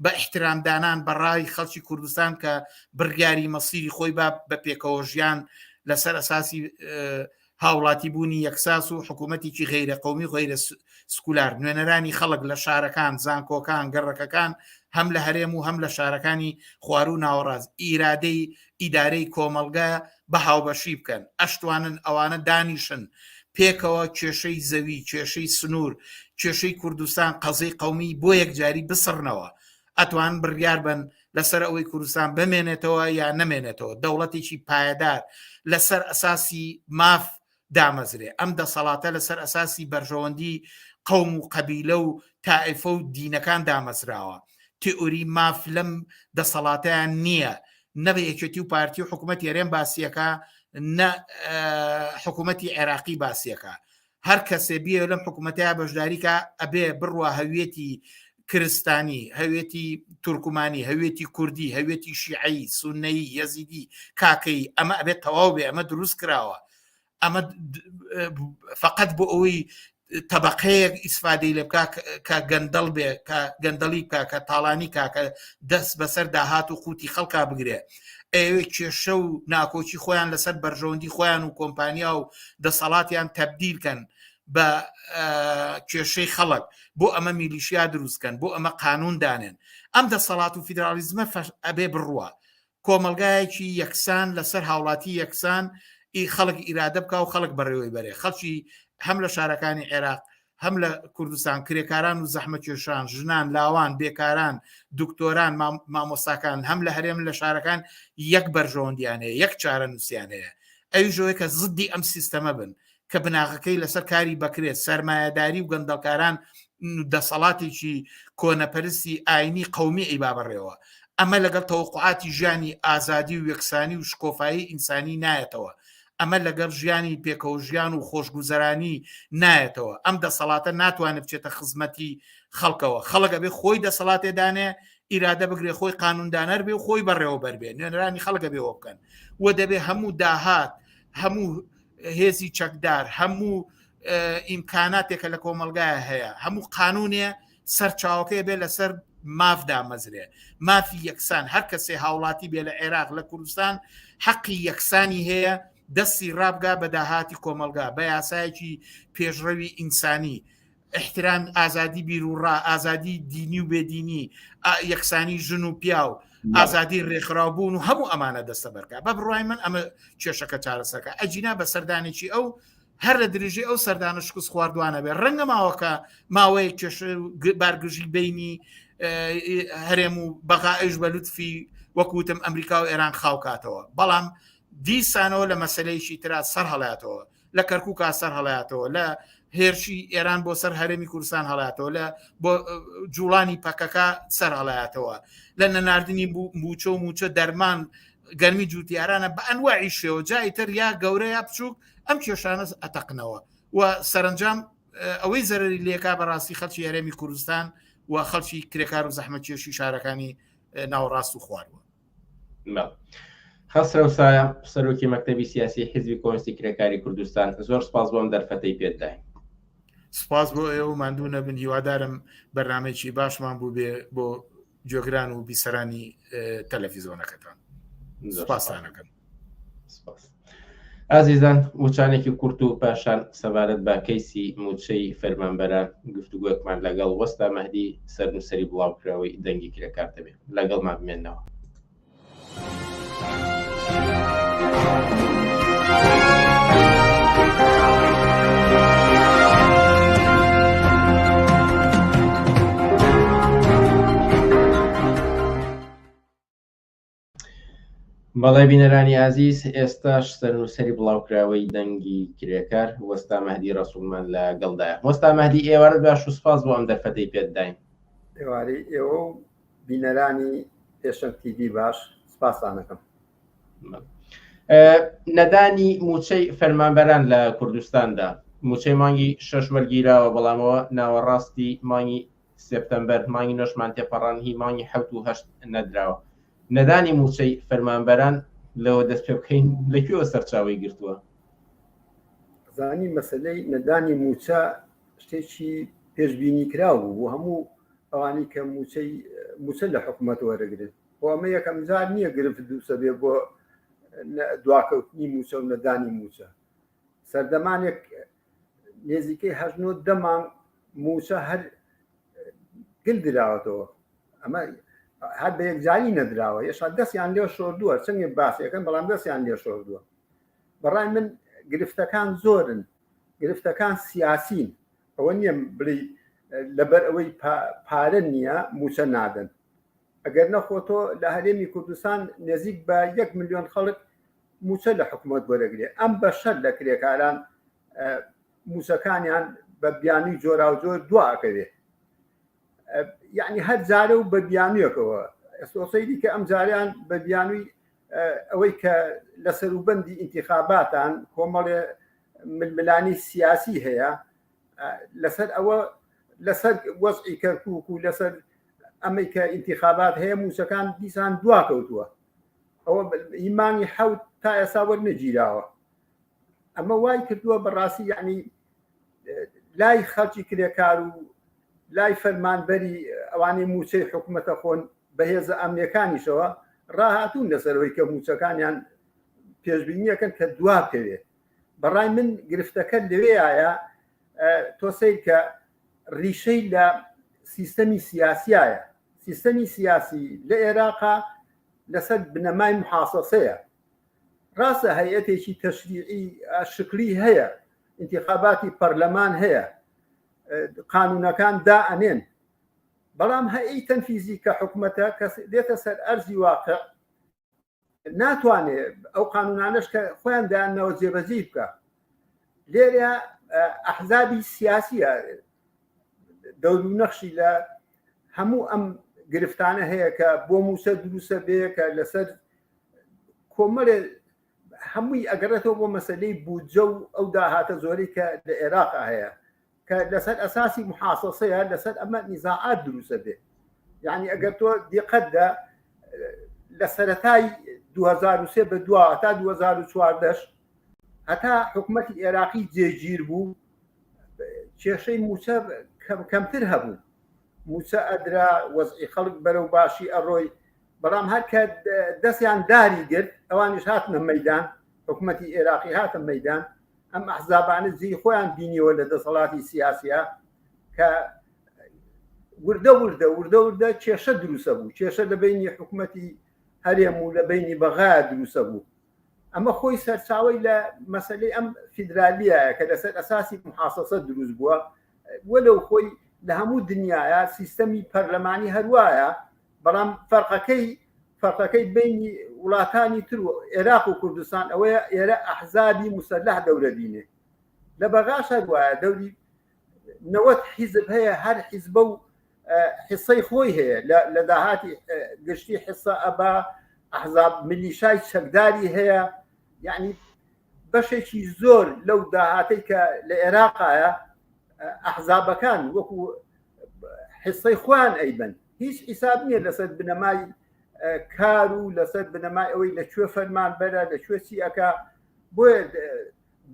بە احترامدانان بەڕای خەڵکی کوردستان کە بڕیاری مەسیری خۆی بە پێکەوە ژیان لەسەر ئەساسی هاوڵاتی بوونی یەکساس و حکوومەتێکی غەیرە قەومی غەیرە سکولار نوێنەرانی خەڵک لە شارەکان زانکۆکان گەڕەکەکان هەم لە هەرێم و هەم لە شارەکانی خوار و ناوەڕاست ئیرادەی ئیدارەی کۆمەلگا بە هاوبەشی بکەن ئەشتوانن ئەوانە دانیشن پێکەوە کێشەی زەوی کێشەی سنوور کێشەی کوردستان قەزەی قەومی بۆ یەکجاری بسڕنەوە ئەتوان بڕیار بن لەسەر ئەوەی کوردستان بمێنێتەوە یا نەمێنێتەوە دەوڵەتێکی پایەدار لەسەر ئەساسی ماف دامەزرێ ئەم دەسەڵاتە لەسەر ئەساسی بەرژەوەندی قەوم و قەبیلە و تائیفە و دینەکان دامەزراوە تئۆری ماف لەم دەسەڵاتیان نییە نەبێ یەکێتی و پارتی و حکوومەتی هەرێم باسیەکە نە حکوومەتی عێراقی باسیەکە هەر کەسێ بیە لەم حکوومەتەیە بەشداریکە ئەبێ بڕوە هەویەتی کرستانی هەوێتی تورکمانی هەوێتی کوردی هەوێتی شیعی سونەیی یەزیدی کاکەی ئەمە ئەبێت تەواو بێ ئەمە دروست کراوە ئەمە فقط بۆ ئەوەی تەبەقەیەک ئیسفادەی لێ بکە کە گەندەڵ بێ کە گەندەڵی بکە کە تاڵانی کاکە دەست بەسەر داهات و قوتی خەڵکا بگرێ ئەوێ کێشە و ناکۆچی خۆیان لەسەر بەرژەوەندی خۆیان و کۆمپانیا و دەسەڵاتیان تەبدیلکەن بە کێشەی خەڵک بۆ ئەمە میلیشیا دروستکەن بۆ ئەمە قانون دانێن ئەم دەسەڵات و فیدرالیزمە ئەبێ بڕوە کۆمەلگایەکی یەکسان لەسەر هاوڵاتی یەکسان خەڵک ئیرادە بکە و خەڵک بەڕێوەی بەرێ خەڵکی هەم لە شارەکانی عێراق هەم لە کوردستان کرێکاران و زەحمەتکێشان ژنان لاوان بێکاران دکتۆران مامۆستاکان هەم لە هەرێم لە شارەکان یەک بەرژەوەندیان هەیە یەک چارە نووسیان هەیە ئەوی ژۆی کە زدی ئەم سیستەمە بن کە بناغەکەی لەسەر کاری بکرێت سەرمایەداری و گەندەڵکاران دەسەڵاتێکی کۆنەپەرستی ئاینی قەومی ئیبابڕێەوە ئەمە لەگەڵ تەوقعاتی ژیانی ئازادی و یەکسانی و شکۆفایی ئینسانی نایەتەوە ئەمە لەگەڵ ژیانی پێکەوە ژیان و خۆشگوزەرانی نایەتەوە ئەم دەسەڵاتە ناتوانێت بچێتە خزمەتی خەڵکەوە خەڵکە بێ خۆی دەسەڵاتێدانێ ئیرادە بگرێ خۆی قانوندانەر بێ و خۆی بەڕێوە بەربێ نوێنەرانی خەڵکە بێەوە بکەن و دەبێ هەموو داهات هەموو هێزی چەکدار هەموو ئیمکاناتێکە لە کۆمەلگایە هەیە هەموو قانونێ سەرچاوەکەی بێ لەسەر مافدا مەزرێ مافی یەکسان هەر کەسێ هاوڵاتی بێ لە عێراق لە کوردستان حەقی یەکسانی هەیە دەستی ڕابگا بە داهاتی کۆمەلگا بە یاسایەکی پێشڕەوی ئینسانی احترام ئازادی بیرروڕا ئازادی دینی و بێدینی یەکسانی ژن و پیا و ئازادی ڕێکخراوبوون و هەموو ئەمانە دەستە بەرکە بە بڕای من ئەمە کێشەکە چارەسەرکە ئەجینا بە سەردانێکی ئەو هەر لە درێژی ئەو سەردانە شکست خواردوانە بێ ڕەنگە ماوەکە ماوەیە کێشە بارگژی بینی هەرێم و بەغائش بە لوتفی وەکوتم ئەمریکا و ئێران خاوکاتەوە بەڵام دیسانەوە لە مەسلەیەکی ترا سەر هەڵاتەوە لە کەرکووکا سەر هەڵاتەوە لە هێرشی ئێران بۆ سەر هەرێمی کوردستان هەڵاتەوە لە بۆ جوڵانی پەکەکە سەر هەڵاتەوە لە نەناردنی موچە و موچە دەرمان گەرمی جوتیارانە بە ئەنواعی شێوە جای تر یا گەورە یا بچووک ئەم کێشانە ئەتەقنەوە و سەرنجام ئەوەی زەرری لێکا بەڕاستی خەڵکی هەرێمی کوردستان و خەڵکی کرێکار و زەحمەتکێشی شارەکانی ناوەڕاست و خواردوە. خەسرە وسایە سەرۆکی مەکتەبی سیاسی حیزبی کۆمونیستی کرێکاری کوردستان زۆر سپاس بۆم دەرفەتەی پێداین. سپاس بۆ ئێوە ماندوو نەبن هیوادارم بەرنامەیەکی باشمان بوو بێ بۆ جۆگران و بیسەرانی تەلەڤیزۆنەکەتان. سپاسانەکەم. ئازیزان وچانێکی کورت و پاشان سەبارەت بە کەیسی موچەی فەرمانبەران گفتوگویەکمان لەگەڵ وەستا مەهدی سەرنووسەری بڵاوکراوەی دەنگی کرێکار دەبێت لەگەڵمان بمێنەوە. بەڵێ بینەرانی ئازیز ئێستاش سەرنووسەری بڵاوکراوەی دەنگی کرێکار وەستا مەهدی ڕەسوولمان لەگەڵدایە. وەستا مەهدی ئێوارە باش و سپاس بۆ ئەم دەرفەتەی پێداین. ئێواری ئێوە و بینەرانی پێشەم تیڤ باش سپاسانەکەم. نەدانی موچەی فەرمانبەران لە کوردستاندا موچەی مانگی 6 وەرگیراوە بەڵامەوە ناوەڕاستی مانگی سپتەمبەر مانگی نۆشمان تێپەڕان هی مانگی 7 و 8 نەدراوە. نەدانی موچەی فەرمانبەران لەوە دەست پێ بکەین لەکوێوە سەرچاوی گرتووە؟ زانی مەسلەی نەدانی موچە شتێکی پێشبینی کراو بوو بۆ هەموو ئەوانی کە موچە لە حکوومەت وەرەگرێت بۆ ئەمە یەکەم جار نییە گرفت دووسە بێ بۆ دواکەوتنی موچە و نەدانی موچە سەردەمانێک نێزیکەی هەژنۆ دەمان موچە هەر گل دراوەتەوە ئەمە هەر بە یەکجاری نەدراوە ێشا دەستیان لێ شۆردووە چەندێک باسیەکەن بەڵام دەستیان لێ شۆردووە بەڕای من گرفتەکان زۆرن گرفتەکان سیاسین ئەوە نییە بڵی لەبەر ئەوەی پارە نییە موچە نادەن ئەگەر نەخۆتۆ لە هەرێمی کوردستان نزیک بە 1 ملیۆن خەڵک موچە لە حکوومەت وەرەگرێ ئەم بەشەر لە کرێکاران موچەکانیان بە بیانووی جۆرا و جۆر دواکەوێ یعنی هەر جارە و بە بیانویەکەوە ئەسۆسەیدی کە ئەم جاریان بە بیانووی ئەوەی کە لە سەروبەندی ئینتیخاباتان کۆمەڵێ ململانی سیاسی هەیە لەسەر ئەوە لەسەر وەزعی کەرکووک و لەسەر ئەمەی کە ئینتیخابات هەیە موچەکان دیسان دواکەوتووە ئەوە ئیمانی حەوت تا ئێستا وەرنەگیراوە ئەمە وای کردووە بەڕاستی یعنی لای خەڵکی کرێکار و لای فەرمانبەری ئەوانەی موچەی حکوومەتە خۆن بەهێزە ئەمنیەکانیشەوە ڕاهاتوون لەسەرەوەی کە موچەکانیان پێشبینیەکەن کە دواکەوێت بەڕای من گرفتەکە لەوێیە تۆسەی کە ڕیشەی لە سیستەمی سیاسیایە سیستەمی سیاسی لە عێراقا لەسەر بنەمای محاسەسەیە ڕاستە هەیئەتێکی تەشریعی شکلی هەیە انتخاباتی پەرلەمان هەیە قانونەکان دائەنێن بەڵام هەیئەی تەنفیزی کە حکوومەتە کە دێتە سەر ئەرزی واقع ناتوانێت ئەو قانونانش کە خۆیان دایانەوە جێبەجێ بکە لێرە ئەحزابی سیاسیە دەور و نەخشی لە هەموو ئەم گرفتانە هەیە کە بۆ موسە دروسە بێ کە لەسەر کۆمەڵێ هەمووی ئەگەڕێتەوە بۆ مەسەلەی بودجە و ئەو داهاتە زۆرەی کە لە عێراقا هەیە کە لەسەر ئەساسی محاسەسەیە لەسەر ئەمە نیزاعات دروسە بێ یعنی ئەگەر تۆ دیقەتدا لە سەرەتای 2003 بە دوا تا 2014 هەتا حکوومەتی عێراقی جێگیر بوو کێشەی موچە کەمتر هەبوو موچە ئەدرا وەزعی خەڵک بەرەو باشی ئەڕۆی بەڵام هەر کە دەستیان داری گرت ئەوانش هاتنە مەیدان حکوومەتی عێراقی هاتە مەیدان ئەم ئەحزابانە جێی خۆیان بینیەوە لە دەسەڵاتی سیاسیە کە وردە کێشە دروسە بوو کێشە لە بینی حکوومەتی هەرێم و لە بینی بەغا دروسە بوو ئەمە خۆی سەرچاوی لە مەسەلەی ئەم فیدرالیە کە لەسەر ئەساسی محاسەسە دروست بووە وەلەو خۆی لە هەموو دنیاە سیستەمی پەرلەمانی هەروایە بەڵام فەرقەکەی بینی وڵاتانی تر و عێراق و کوردستان ئەوەیە ئێرە ئەحزابی مسلح دەورەبینێ لە بەغاش هەروایە دەوری 90 حیزب هەیە هەر حیزبە و حسەی خۆی هەیە لە داهاتی گشتی حسە ئەبا ئەحزاب ملیشای چەکداری هەیە یعنی بەشێکی زۆر لەو داهاتەی کە لە عێراقایە ئەحزابەکان وەکو حسەی خۆیان ئەیبن هیچ حیساب نییە لەسەر بنەمای کار و لەسەر بنەمای ئەوەی لەکوێ فەرمانبەرە لەکوێ چی ئەکا بۆیە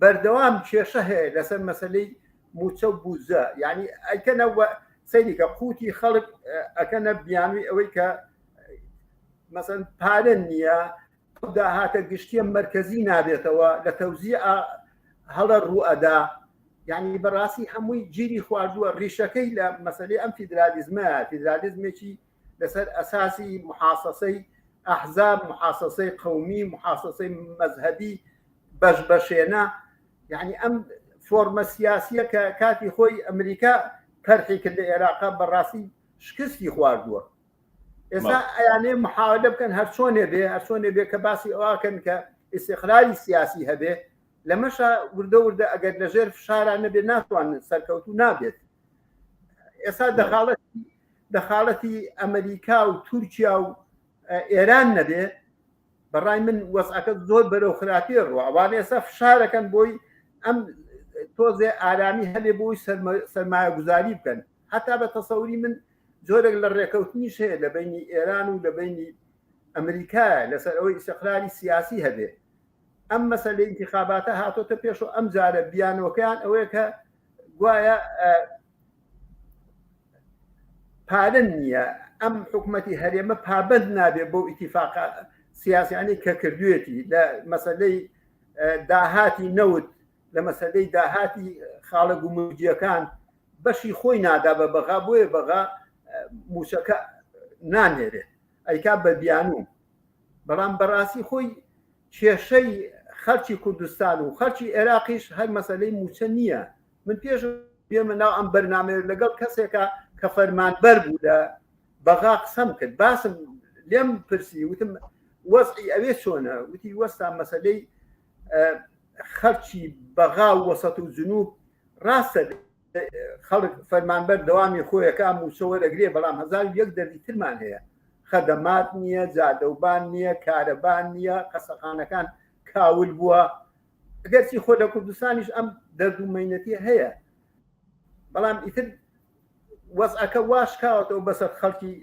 بەردەوام کێشە هەیە لەسەر مەسەلەی موچە و بودجە یعنی ئەیکەنەوە سەیری کە قوتی خەڵک ئەکەنە بیانووی ئەوەی کە مەسەن پارە نییە داهاتە گشتیە مرکزی نابێتەوە لە تەوزیع هەڵە ڕوئەدا یعنی بەڕاستی هەمووی گیری خواردووە ڕیشەکەی لە مەسەلەی ئەم فیدرالیزمێکی لەسەر ئەساسی محاسەسەی ئەحزاب محاسەسەی قەومی محاسەسەی مەذهبی بەشبەشێنە یعنی ئەم فۆرمە سیاسیە کە کاتی خۆی ئەمریکا تەرحی کرد لە عێراقا بەڕاستی شکستی خواردووە ئێستا ئەیانێ محاولە بکەن هەرچۆنێ بێ کە باسی ئەوکەن کە ئیستیقلالی سیاسی هەبێ لەمەشە وردە ئەگەر لەژێر فشاران نەبێت ناتوانن سەرکەوتو نابێت ئێستا دەخاڵەتی ئەمریکا و تورکیا و ئێران نەبێ بەڕای من وەزعەکە زۆر بەرەو خراپی ڕوە ئەوان ئێستا فشارەکەن بۆی ئەم تۆزێ ئارامی هەبێ بۆی سەرمایە گوزاری بکەن هەتا بە تەسەوری من جۆرێک لە ڕێکەوتنیش هەیە لە بینی ئێران و لە بینی ئەمریکایە لەسەر ئەوەی ئیستیقلالی سیاسی هەبێ ئەم مەسەلەی انتخاباتە هاتۆتە پێش و ئەم جارە بیانەوەکەیان ئەوەیە کە گوایە پارە نییە ئەم حکوومەتی هەرێمە پابند نابێت بۆ ئیتیفاق سیاسیانی کە کردوێتی لە مەسەلەی داهاتی نەوت لە مەسەلەی داهاتی خاڵە گومرجیەکان بەشی خۆی نادا بە بەغا بۆیە بەغا موچەکە نانێرێ ئەیکا بە بیانوم بەڵام بەڕاستی خۆی کێشەی خەرچی کوردستان و خەرچی عێراقیش هەر مەسەلەی موچە نییە. من پێش بێمە ناو ئەم بەرنامەیە لەگەڵ کەسێکە کە فەرمانبەر بوو لە بەغا قسەم کرد باسم لێم پرسی وتم وەزعی ئەوێ چۆنە وتی وەستا مەسەلەی خەرچی بەغا و وەسەت و جنوب ڕاستە خەڵک فەرمانبەر دەوامی خۆیەکە موچە وەرەگرێ بەڵام 1001 دەردی ترمان هەیە خەدەمات نییە جادەوبان نییە کارەبان نییە قەسەخانەکان کاول بووە ئەگەرچی خۆ لە کوردستانیش ئەم دەردومەینەتی هەیە بەڵام ئیتر وەزعەکە واش کاوەتەوە بەسەر خەڵکی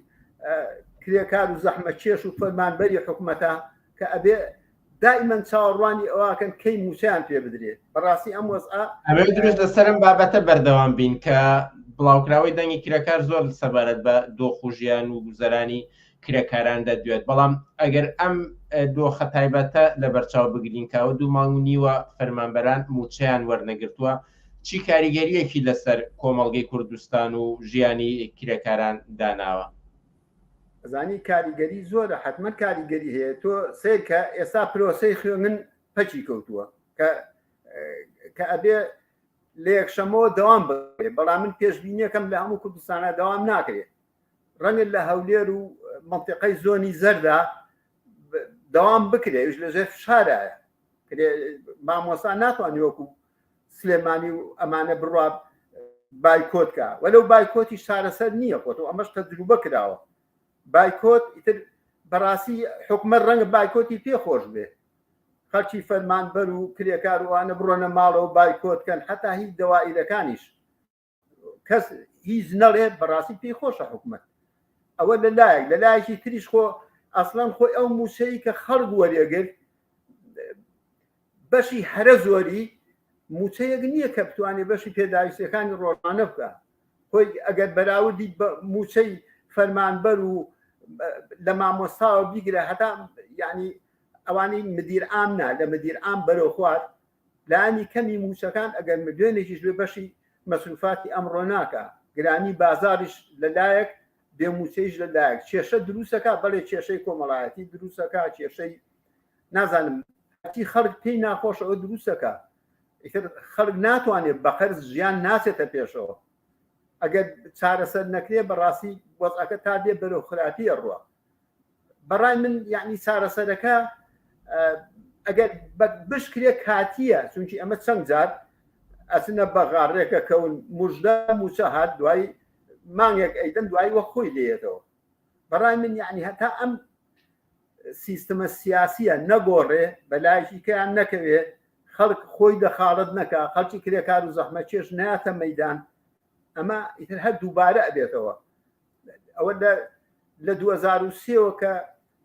کرێکار و زەحمەتکێش و فەرمانبەری حکوومەتە کە ئەبێ دائما چاوەڕوانی ئەوواکەن کەی موچیان پێ بدرێت بەڕاستی ئەم وەزعە ئەمە دروست لەسەرم بابەتە بەردەوام بین کە بڵاوکراوەی دەنگی کرێکار زۆر سەبارەت بە دۆخوژیان و گوزەرانی کرێکاران دەدوێت بەڵام ئەگەر ئەم دۆخە تایبەتە لە بەرچاو بگرین کاوە 2 مانگ و نیوە فەرمانبەران موچەیان وەرنەگرتووە چی کاریگەریەکی لەسەر کۆمەڵگەی کوردستان و ژیانی کرێکاران داناوە؟ زانی کاریگەری زۆرە حتمما کاریگەری هەیە تۆ سێکە ئێستا پرۆسەی خوێندن پەچی کەوتووە کە ئەبێ لە یەکشەمەوە دەوام بێ بەڵام من پێشبینیەکەم لە هەموو کوردستانە دەوام ناکرێت ڕەنگە لە هەولێر و منطقەی زۆنی زەردا دەوام بکرێت لەژێر فشارایە مامۆستا ناتوانانی وەکو سلێمانی و ئەمانە بڕوا بایکۆتکە وەلەو بایکۆتی چارەسەر نییە خۆتەوە ئەمەش تەجروبە کراوە بایکۆت ئیتر بەڕاستی حکومەت ڕەنگە بایکۆتی پێخۆش بێ خەڵکی فەرمانبەر و کرێکار وانە بڕۆنە ماڵەوە بایکۆتکەن حتا هیچ دەوائیرەکانیش کەس هیچ نەڵێ بەڕاستی پێی خۆشە حکومەت ئەوە لە لایەکی تریش خۆ ئەسڵەن خۆی ئەو موچەی کە خەڵک وەرێگرت بەشی هەرە زۆری موچەیەک نییە کە بتوانێت بەشی پێداویستەکانی ڕۆژانە بکە خۆی ئەگەر بەراوردی موچەی فەرمانبەر و لە مامۆستاوە بیگرە هەتا یعنی ئەوانەی مدیر ئامنا لە مدیر ئام بەرەو خوارد لانی کەمی موچەکان ئەگەر مدوێنێکیش بێ بەشی مەسروفاتی ئەمڕۆ ناکە گرانی بازاریش لەلایەک بێ موچەیش لەلایەک کێشە دروستەکە بەڵێ کێشەی کۆمەڵایەتی دروستەکە کێشەی نازانم هەتی خەڵک پێی ناخۆش ئەوە دروستەکە خەڵک ناتوانێت بەقەرز ژیان ناچێتە پێشەوە ئەگەر چارەسەر نەکرێ بەڕاستی وەزعەکە تا دێ بەرەو خراپیە ڕوە بەڕای من یعنی چارەسەرەکە ئەگەر بشکرێ کاتیە چونکی ئەمە چەند جار ئەچنە بەغاڕێکە کەون موژدە موچە هات دوای مانگێک ئەیدەن دوای وە خۆی لێتەوە بەڕای من یعنی هەتا ئەم سیستەمە سیاسیە نەگۆڕێ بەلایەکی کەیان نەکەوێ خەڵک خۆی دەخاڵت نەکە خەڵکی کرێکار و زەحمەتکێش نایەتە مەیدان ئەمە ئیتر هەر دووبارە ئەبێتەوە ئەوە لە 2003ەوە کە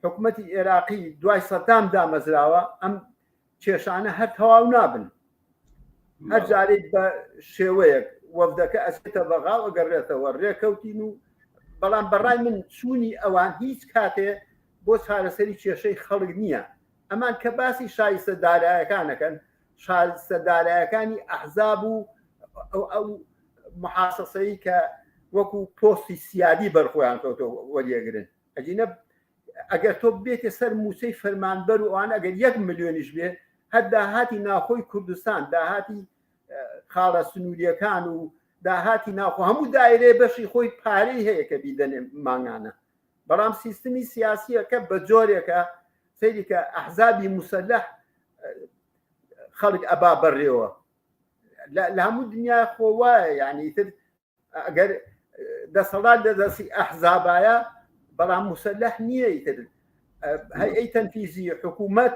حکوومەتی عێراقی دوای سەدام دامەزراوە ئەم کێشانە هەر تەواو نابن هەر جارێک بە شێوەیەک وەفدەکە ئەچێتە بەغا ئەگەڕێتەوە ڕێکەوتین و بەڵام بەڕای من چوونی ئەوان هیچ کاتێ بۆ چارەسەری کێشەی خەڵک نییە ئەمان کە باسی شایستە دارایەکانەکەن شایستە دارایەکانی ئەحزاب و ئەو محاسسەی کە وەکو پۆستی سیادی بەرخۆیان کەوتەوە وەریەگرن ئەجینە ئەگەر تۆ بێتێ سەر موچەی فەرمانبەر و ئەوان ئەگەر 1 ملیۆنیش بێ هەر داهاتی ناخۆی کوردستان داهاتی خاڵە سنووریەکان و داهاتی ناخۆ هەموو دایرێ بەشی خۆی پارەی هەیە کە بیدەنێ مانگانە بەڵام سیستمی سیاسیەکە بە جۆرێکە سەیری کە ئەحزابی موسەلەح خەڵک ئەبا بەڕێوە لە هەموو دنیا خۆ وایە یعنی تر ئەگەر دەسەڵات لە دەستی ئەحزابایە بەڵام موسەلەح نییە ئیتر هەیئەی تەنفیزی حکوومەت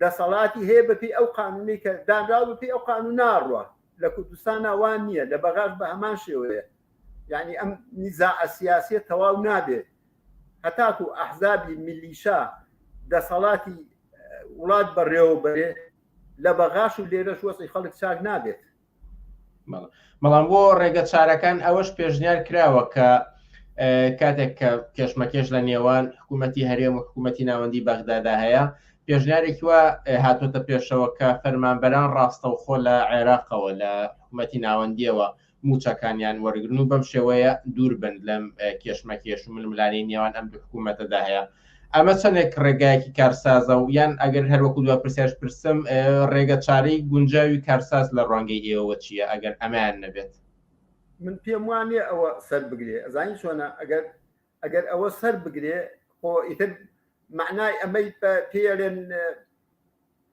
دەسەڵاتی هەیە بەپێی ئەو قانونی کە دانراوە بەپێی ئەو قانون ناڕوە لە کوردستان وان نییە لە بەغاش بە هەمان شێوەیە یعنی ئەم نیزاع سیاسیە تەواو نابێت هەتاکو ئەحزابی میلیشا دەسەڵاتی وڵات بەڕێوە بەرێ لە بەغاش و لێرەش وەسی خەڵک چاک نابێت بەڵام بۆ ڕێگە چارەکان ئەوەش پێشنیار کراوە کە کاتێک کە کێشمەکێش لە نێوان حکوومەتی هەرێم و حکوومەتی ناوەندی بەغدادا هەیە پێشنیارێکی وە هاتوۆتە پێشەوە کە فەرمانبەران ڕاستەوخۆ لە عێراقەوە لە حکوومەتی ناوەندیەوە موچەکانیان وەرگرن و بەم شێوەیە دوور بن لەم کێشمەکێش و ململانی نێوان ئەم دوو حکوومەتەدا هەیە. ئەمە چەندێک ڕێگایەکی کارسازە و یان ئەگەر هەروەکو دووە پرسیارش پرسم ڕێگە چارەی گونجاوی کارساز لە ڕوانگەی ئێوە چییە ئەگەر ئەمایان نەبێت؟ من پێم وانێ ئەوە سەر بگرێ ئەزانی چۆنە ئەگەر ئەوە سەر بگرێ خۆ ئیتر معنای ئەمەی پێڵێن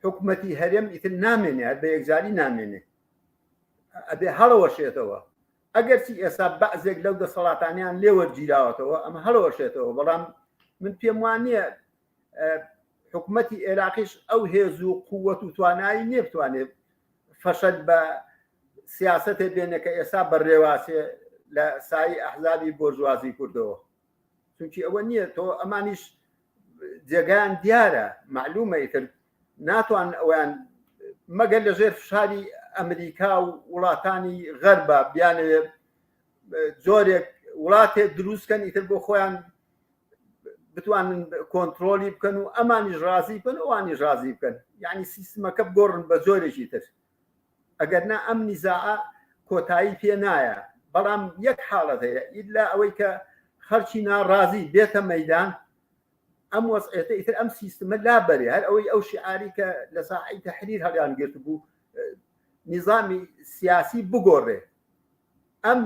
حکوومەتی هەرێم ئیتر نامێنێ بە یەکجاری نامێنێ ئەبێ هەڵەوەشێتەوە ئەگەرچی ئێستا بەعزێک لەو دەسەڵاتانیان لێوەرگیراوەتەوە ئەمە هەڵەوەشێتەوە بەڵام من پێم وانە حکوومەتی عێراقیش ئەو هێز و قووەت و توانایی نییە بتوانێت فەشەل بە سیاسەتێ بێنێ کە ئێستا بەڕێواسێ لە سایی ئەحزابی بۆرژوازی کوردەوە چونکی ئەوە نییە تۆ ئەمانیش جێگایان دیارە معلومە ئیتر ناتوان ئەویان مەگەر لەژێر فشاری ئەمریکا و وڵاتانی غەربە بیانێ جۆرێک وڵاتێک دروستکەن ئیتر بۆ خۆیان بتوانن کۆنتترۆلی بکەن و ئەمانیش ڕازی بکەن ئەوانی ڕازی بکەن یعنی سیستمەکە بگۆڕن بە زۆرێکی تر ئەگەر نا ئەم نیزاعە کۆتایی پێ نایە بەڵام یەک حاڵەت هەیە ئیلا ئەوەی کە خەرچی ناڕازی بێتە مەیدان ئەم وەسعێتە ئیتر ئەم سیستمە لابەرێ هەر ئەوەی ئەو شعاری کە لە ساحەی تەحریر هەڵیان گرت بوو نظامی سیاسی بگۆڕێ ئەم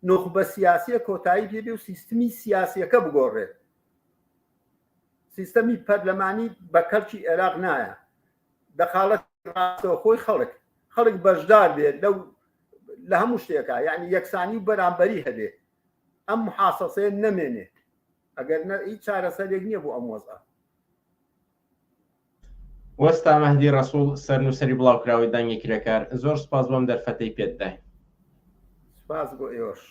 نخبە سیاسیە کۆتایی پێبێ و سیستمی سیاسیەکە بگۆڕێ سیستەمی پەرلەمانی بە کەرچی عێراق نایە دەخاڵەت ڕاستەوە خۆی خەڵک بەشدار بێت لە هەموو شتێکە یعنی یەکسانی و بەرامبەری هەبێ ئەم محاسەسەیە نەمێنێ ئەگەر هیچ چارەسەرێک نییە بۆ ئەم وەزە. وەستا مەهدی ڕەسوڵ سەرنووسەری بڵاوکراوی دانگی کرێکار زۆر سپاس بۆم دەرفەتەی پێدای. سپاس بۆ ئێوەش.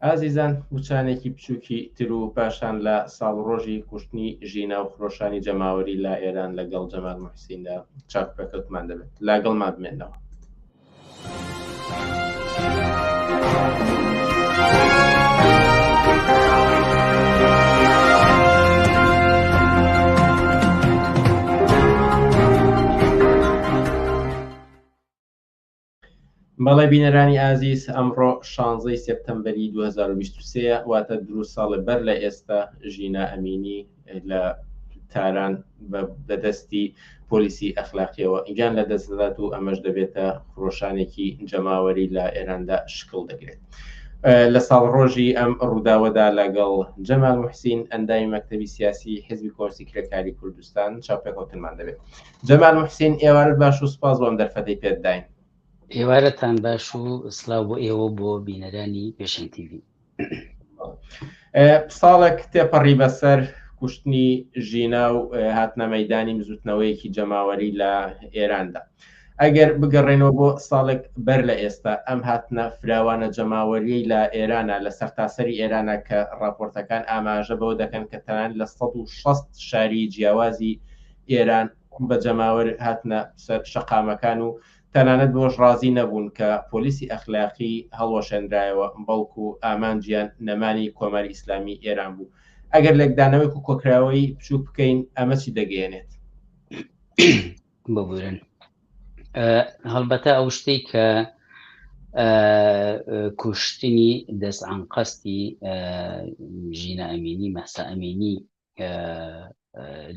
ئازیزان وچانێکی بچووکی تر و پاشان لە ساڵڕۆژی کوشتنی ژینە و خرۆشانی جەماوەری لە ئێران لەگەڵ جەمال موحسیندا چاکپەکەوتمان دەبێت لاگەڵمان بمێنەوە. بەڵێ بینەرانی ئازیز ئەمڕۆ 16 سپتەمبەری 2023 واتە درو ساڵە بەر لە ئێستا ژینە ئەمینی لە تاران بەدەستی پۆلیسی ئەخلاقیەوە گیان لە دەستدات و ئەمەش دەبێتە خرۆشانێکی جەماوەری لە ئێراندا شکڵ دەگرێت. لە ساڵڕۆژی ئەم ڕووداوەدا لەگەڵ جەمال موحسین ئەندامی مەکتەبی سیاسی حیزبی کۆمسی کرێکاری کوردستان چاپێکەوتنمان دەبێت. جەمال موحسین ئێوارت باش و سپاس بۆم دەرفەتەی پێداین. ئێوارەتان باش و سلااو بۆ ئێوە بۆ بینەرانی پێشەنگ تیڤ. ساڵێک تێپەڕی بەسەر کوشتنی ژینا و هاتنە مەیدانی مزوتنەوەیەکی جەماوەری لە ئێراندا. ئەگەر بگەڕێنەوە بۆ ساڵێک بەر لە ئێستا ئەم هاتنە فراوانە جەماوەریەی لە ئێرانە لە سەرتاسەری ئێرانە کە راپۆرتەکان ئاماژە بەوە دەکەن کە تەنان لە 160 شاری جیاوازی ئێران بە جەماوەر هاتنە سەر شەقامەکان و تەنانەت بۆش ڕازی نەبوون کە پۆلیسی ئەخلاقی هەڵوەشێنرایەوە بەڵکو ئامانجیان نەمانی کۆماری ئیسلامی ئێران بوو. ئەگەر لەکدانەوەی و کۆکراوەی بچووک بکەین ئەمە چی دەگەێنێت؟ ببورن هەڵبەتە ئەو شتەی کە کوشتنی دەستعانقەستی ژینە ئەمینی مەسا ئەمینی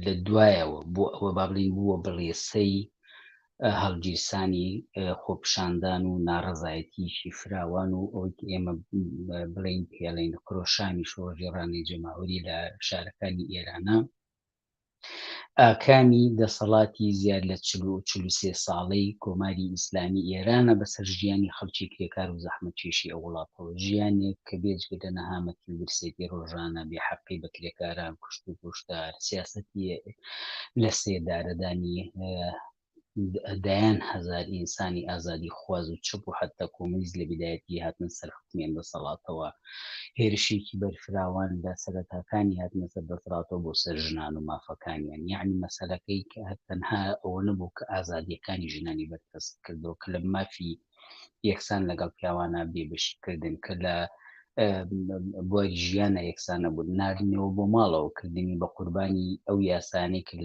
لە دوایەوە بۆ ئەوە بابلین بووە بڕێسەی هەڵگیرسانی خۆپشاندان و ناڕەزایەتیشی فراوان و ئەوەی ئێمە بڵین پێڵین خرۆشانی شۆژێڕانی جەماوەری لە شارەکانی ئێرانە ئاکامی دەسەڵاتی زیاد لە 43 ساڵەی کۆماری ئیسلامی ئێرانە بەسەر ژیانی خەڵکی کرێکار و زەحمەتکێشی ئەو وڵاتەوە ژیانێک کە بێجگە لە نەهامەتی و ورسێتی ڕۆژانە بێحەقی بە کرێکاران کوشت و کوشتار سیاسەتی لە سێدارەدانی دایان هەزار ئینسانی ئازادی خواز و چپ و حتا کۆمونیست لە بیدایەتی هاتنە سەر حکومێن دەسەڵاتەوە هێرشێکی بەرفراوان لە سەرەتاکانی هاتنە سەر دەسەڵاتەوە بۆ سەر ژنان و مافەکانیان یعنی مەسەلەکەی کە تەنها ئەوە نەبوو کە ئازادیەکانی ژنانی بەردەست کردەوە کە لە مافی یەکسان لەگەڵ پیاوانە بێبەشیکردن کە لە بۆ ژیانە یەکسانە بوون نارنەوە بۆ ماڵەوە کردنی بە قوربانی ئەو یاسانەی کە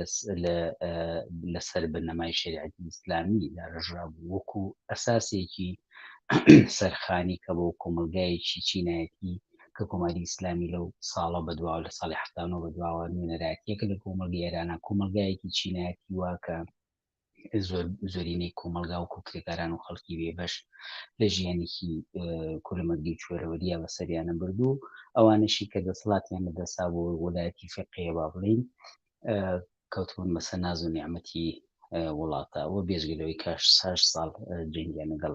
لەسەر بنەمای شریعەتی ئیسلامی داڕژرا بوو وەکو ئەساسێکی سەرخانی کە بۆ کۆمەلگایەکی چینایەتی کە کۆماری ئیسلامی لەو ساڵە بەدواوە لە ساڵی حفتانەوە بەدواوە نوێنەرایەتیەکە لە کۆمەلگای ئێرانە کۆمەلگایەکی چینایەتی واکە زۆرینەی کۆمەلگا و کوکرێکاران و خەڵکی بێبەش لە ژیانێکی کورەمەرگی چۆرەوەریە بە سەریانە بردوو ئەوانشی کە دەسەڵاتیان لەدەسا بۆ وەلایەتی فقیە با بڵین کەوتبوون بەسەر ناز و نیعمەتی وڵاتەوە بێژگەلەوەی کە 6 ساڵ جەنگیان لەگەڵ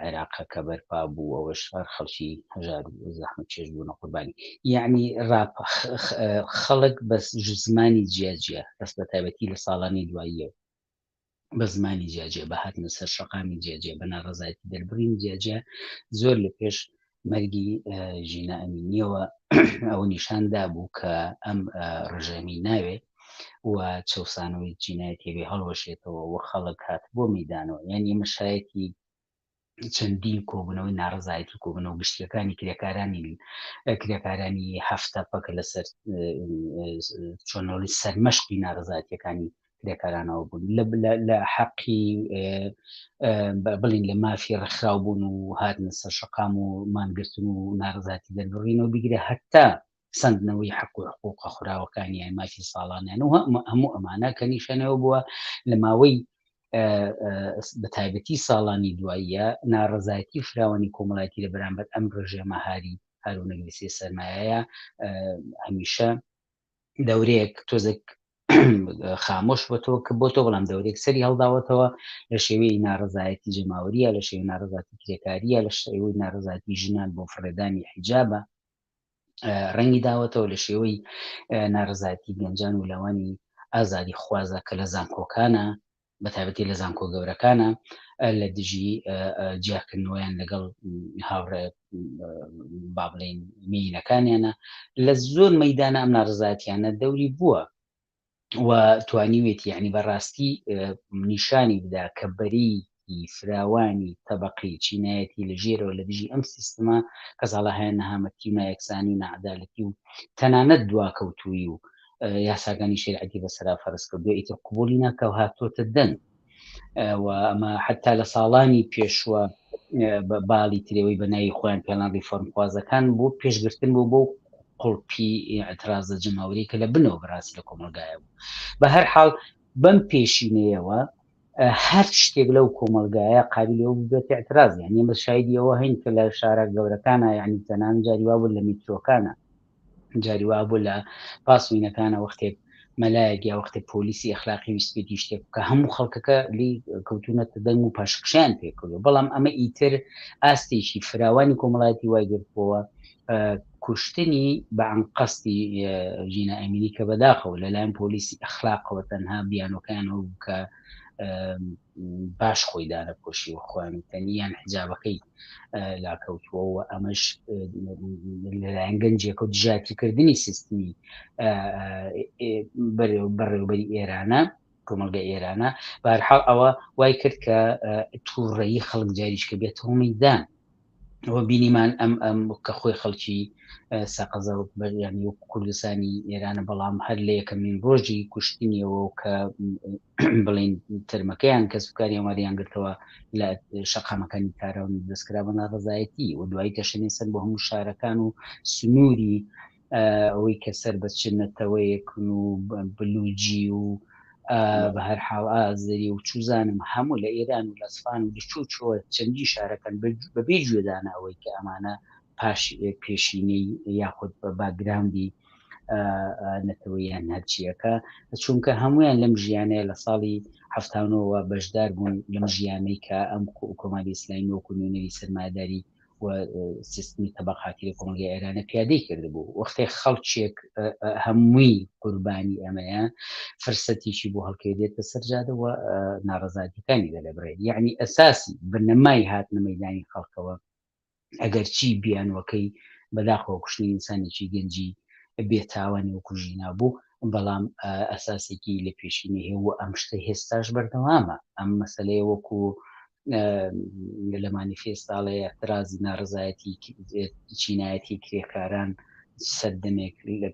عێراقە کە بەرپا بوو ئەوەش هەر خەڵکی هەژار و زەحمەت چێش بوون قوربانی یعنی خەڵک بە زمانی جیاجیە دەست بە تایبەتی لە ساڵانی دواییە بە زمانی جیاجێ بە هاتنە سەر شەقامی جیاجێ بە ناڕەزایەتی دەربڕین جیاجە زۆر لە پێش مەرگی ژینە ئەمینیەوە ئەو نیشاندا بوو کە ئەم ڕژەمی ناوێ و چەسانەوەی جینایەتی بێ هەڵوەشێتەوە و خەڵک هات بۆ میدانەوە یعنی مەشایەتی چەندین کۆبوونەوەی ناڕزایەتی کۆبوونەوە و گشتیەکانی کرێکارانی هەفتە پەکە لەسەر چۆنەوەی سەرمەشقی ناڕزایەتیەکانی کرێکارانەوە بوون لە حەقی بڵین لە مافی ڕخراو بوون و هاتنە سەر شەقام و مانگرتن و ناڕزایەتی دەربڕینەوە بگرێ هەتا سندنەوەی حق و حقوقە خوراوەکانی یان مافی ساڵانیان و هەموو ئەمانە کە نیشانەوە بووە لە ماوەی بە تایبەتی ساڵانی دواییە ناڕزایەتی فراوانی کۆمەڵایەتی لە بەرامبەر ئەم ڕژێمە هەرونەگریسی سەرمایەیە هەمیشە دەورەیەک تۆزێک خامۆش بۆتەوە کە بۆ تۆ بەڵام دەورێک سەری هەڵداوەتەوە لە شێوەی ناڕزایەتی جەماوریە لە شێوەی ناڕزایەتی کرێکاریە لە شێوەی ناڕزایەتی ژنان بۆ فڕێدانی حیجابە ڕەنگی داوەتەوە لە شێوەی ناڕزایەتی گەنجان و لەوانی ئازادی خوازە کە لە زانکۆکانە بە تایبەتی لە زانکۆ گەورەکانە لە دژی جیاکردنەوەیان لەگەڵ هاوڕێ با بڵین مینەکانیانە لە زۆر مەیدانە ئەم ناڕزایەتیانە دەوری بووە و توانیوێتی یعنی بەڕاستی نیشانی بدا کە بەری فراوانی تەبەقی چینایەتی لە ژێرەوە لە دژی ئەم سیستەمە کەساڵە هەیە نەهامەتی و نایەکسانی و نەعەدالەتی و تەنانەت دواکەوتووی و یاساکانی شریعەتی بەسەرا فەرز کردووە ئیتر قبولی ناکە و هاتۆتە دەن و ئەمە حتا لە ساڵانی پێشوە باڵی ترێەوەی بە ناوی خۆیان پێڵان ریفۆرمخوازەکان بۆ پێشگرتن بوو بۆ قوڵپی ئەترازە جەماوری کە لە بنەوە بەڕاستی لە کۆمەلگایە بوو بە هەر حاڵ بەم پێشینەیەوە هەر شتێک لەو کۆمەلگایە قابلەوە بێت ئەتراز یعنی ئێمە شایدیەوە هەین کە لە شارە گەورەکانە یعنی تەنان جاریوا بوو لە میترۆکانە جاریوا بوو لە پاسوینەکانە وەختێک مەلایەک یا وەختێک پۆلیسی ئەخلاقی ویسپێتی شتێک کە هەموو خەڵکەکە لی کەوتونەتە دەنگ و پاشقشیان پێکردو بەڵام ئەمە ئیتر ئاستێکی فراوانی کۆمەڵایەتی وای گرتبووە کوشتنی بە ئەنقەستی ژینە ئەمینی کە بەداخەوە لەلایەن پۆلیسی ئەخلاقەوە تەنها بیانەکانەوە کە باش خۆی دانەپۆشی و خۆیان تەنیان حجابەکەی لاکەوتووە و ئەمەش لەلایەن گەنجێک و دژاتیکردنی سیستمی بەڕێوەبەری ئێرانە کۆمەلگە ئێرانە بەهەرحاڵ ئەوە وای کرد کە تووڕەیی خەڵک جاریشکە بێتەوە مەیدان ئەوە بینیمان ئەم کە خۆی خەڵکی سەقەزە ینی کوردستانی ئێرانە بەڵام هەر لە یەکەمین ڕۆژی کوشتنیەوە کە بڵین ترمەکەیان کە سوکاری ئەماریان گرتەوە لە شەقامەکانی کارەوە دەستکرا بە ناڕزایەتی و دوایی کەشەنی سەر بۆ هەموو شارەکان و سنووری ئەوەی کە سەر بەچنەتەوەیەکن و بلوجی و بە هەر حاڵ ئازری و چوزانم هەموو لە ئێران و لە سفان و لەچوو چەندی شارەکان بەبێ گوێدانە ئەوەی کە ئەمانە پاش پێشینەی یاخود بە باگراوندی نەتەوەیان هەرچیەکە چونکە هەمویان لەم ژیانەیە لە ساڵی هەفتانەوە بەشدار بوون لەم ژیانەی کە ئەم کۆماری ئیسلامی وەکو نوێنەری سەرمایه‌داری و سیستمی تەبەقاتی لە کۆمەلگای ئێرانە پیادەی کردبوو وەختێک خەڵکێک هەمووی قوربانی ئەمەیە فرسەتیشی بۆ هەڵکێدێتە سەرجادەوە ناڕەزایەتیەکانی دەلەبڕێت یعنی ئەساسی بنەمای هاتنە مەیدانی خەڵکەوە ئەگەر چی بیانوەکەی بەداخەوە کوشتنی ئینسانێکی گەنجی بێتاوانی و کوژینا بوو بەڵام ئەساسێکی لە پێشینی هەیە و ئەم شتە هێستاش بەردەوامە ئەم مەسەلەیە وەکو لە مانیفێستاڵی اعترازی ناڕزایەتی چینایەتی کرێکاران سەردەمێک لە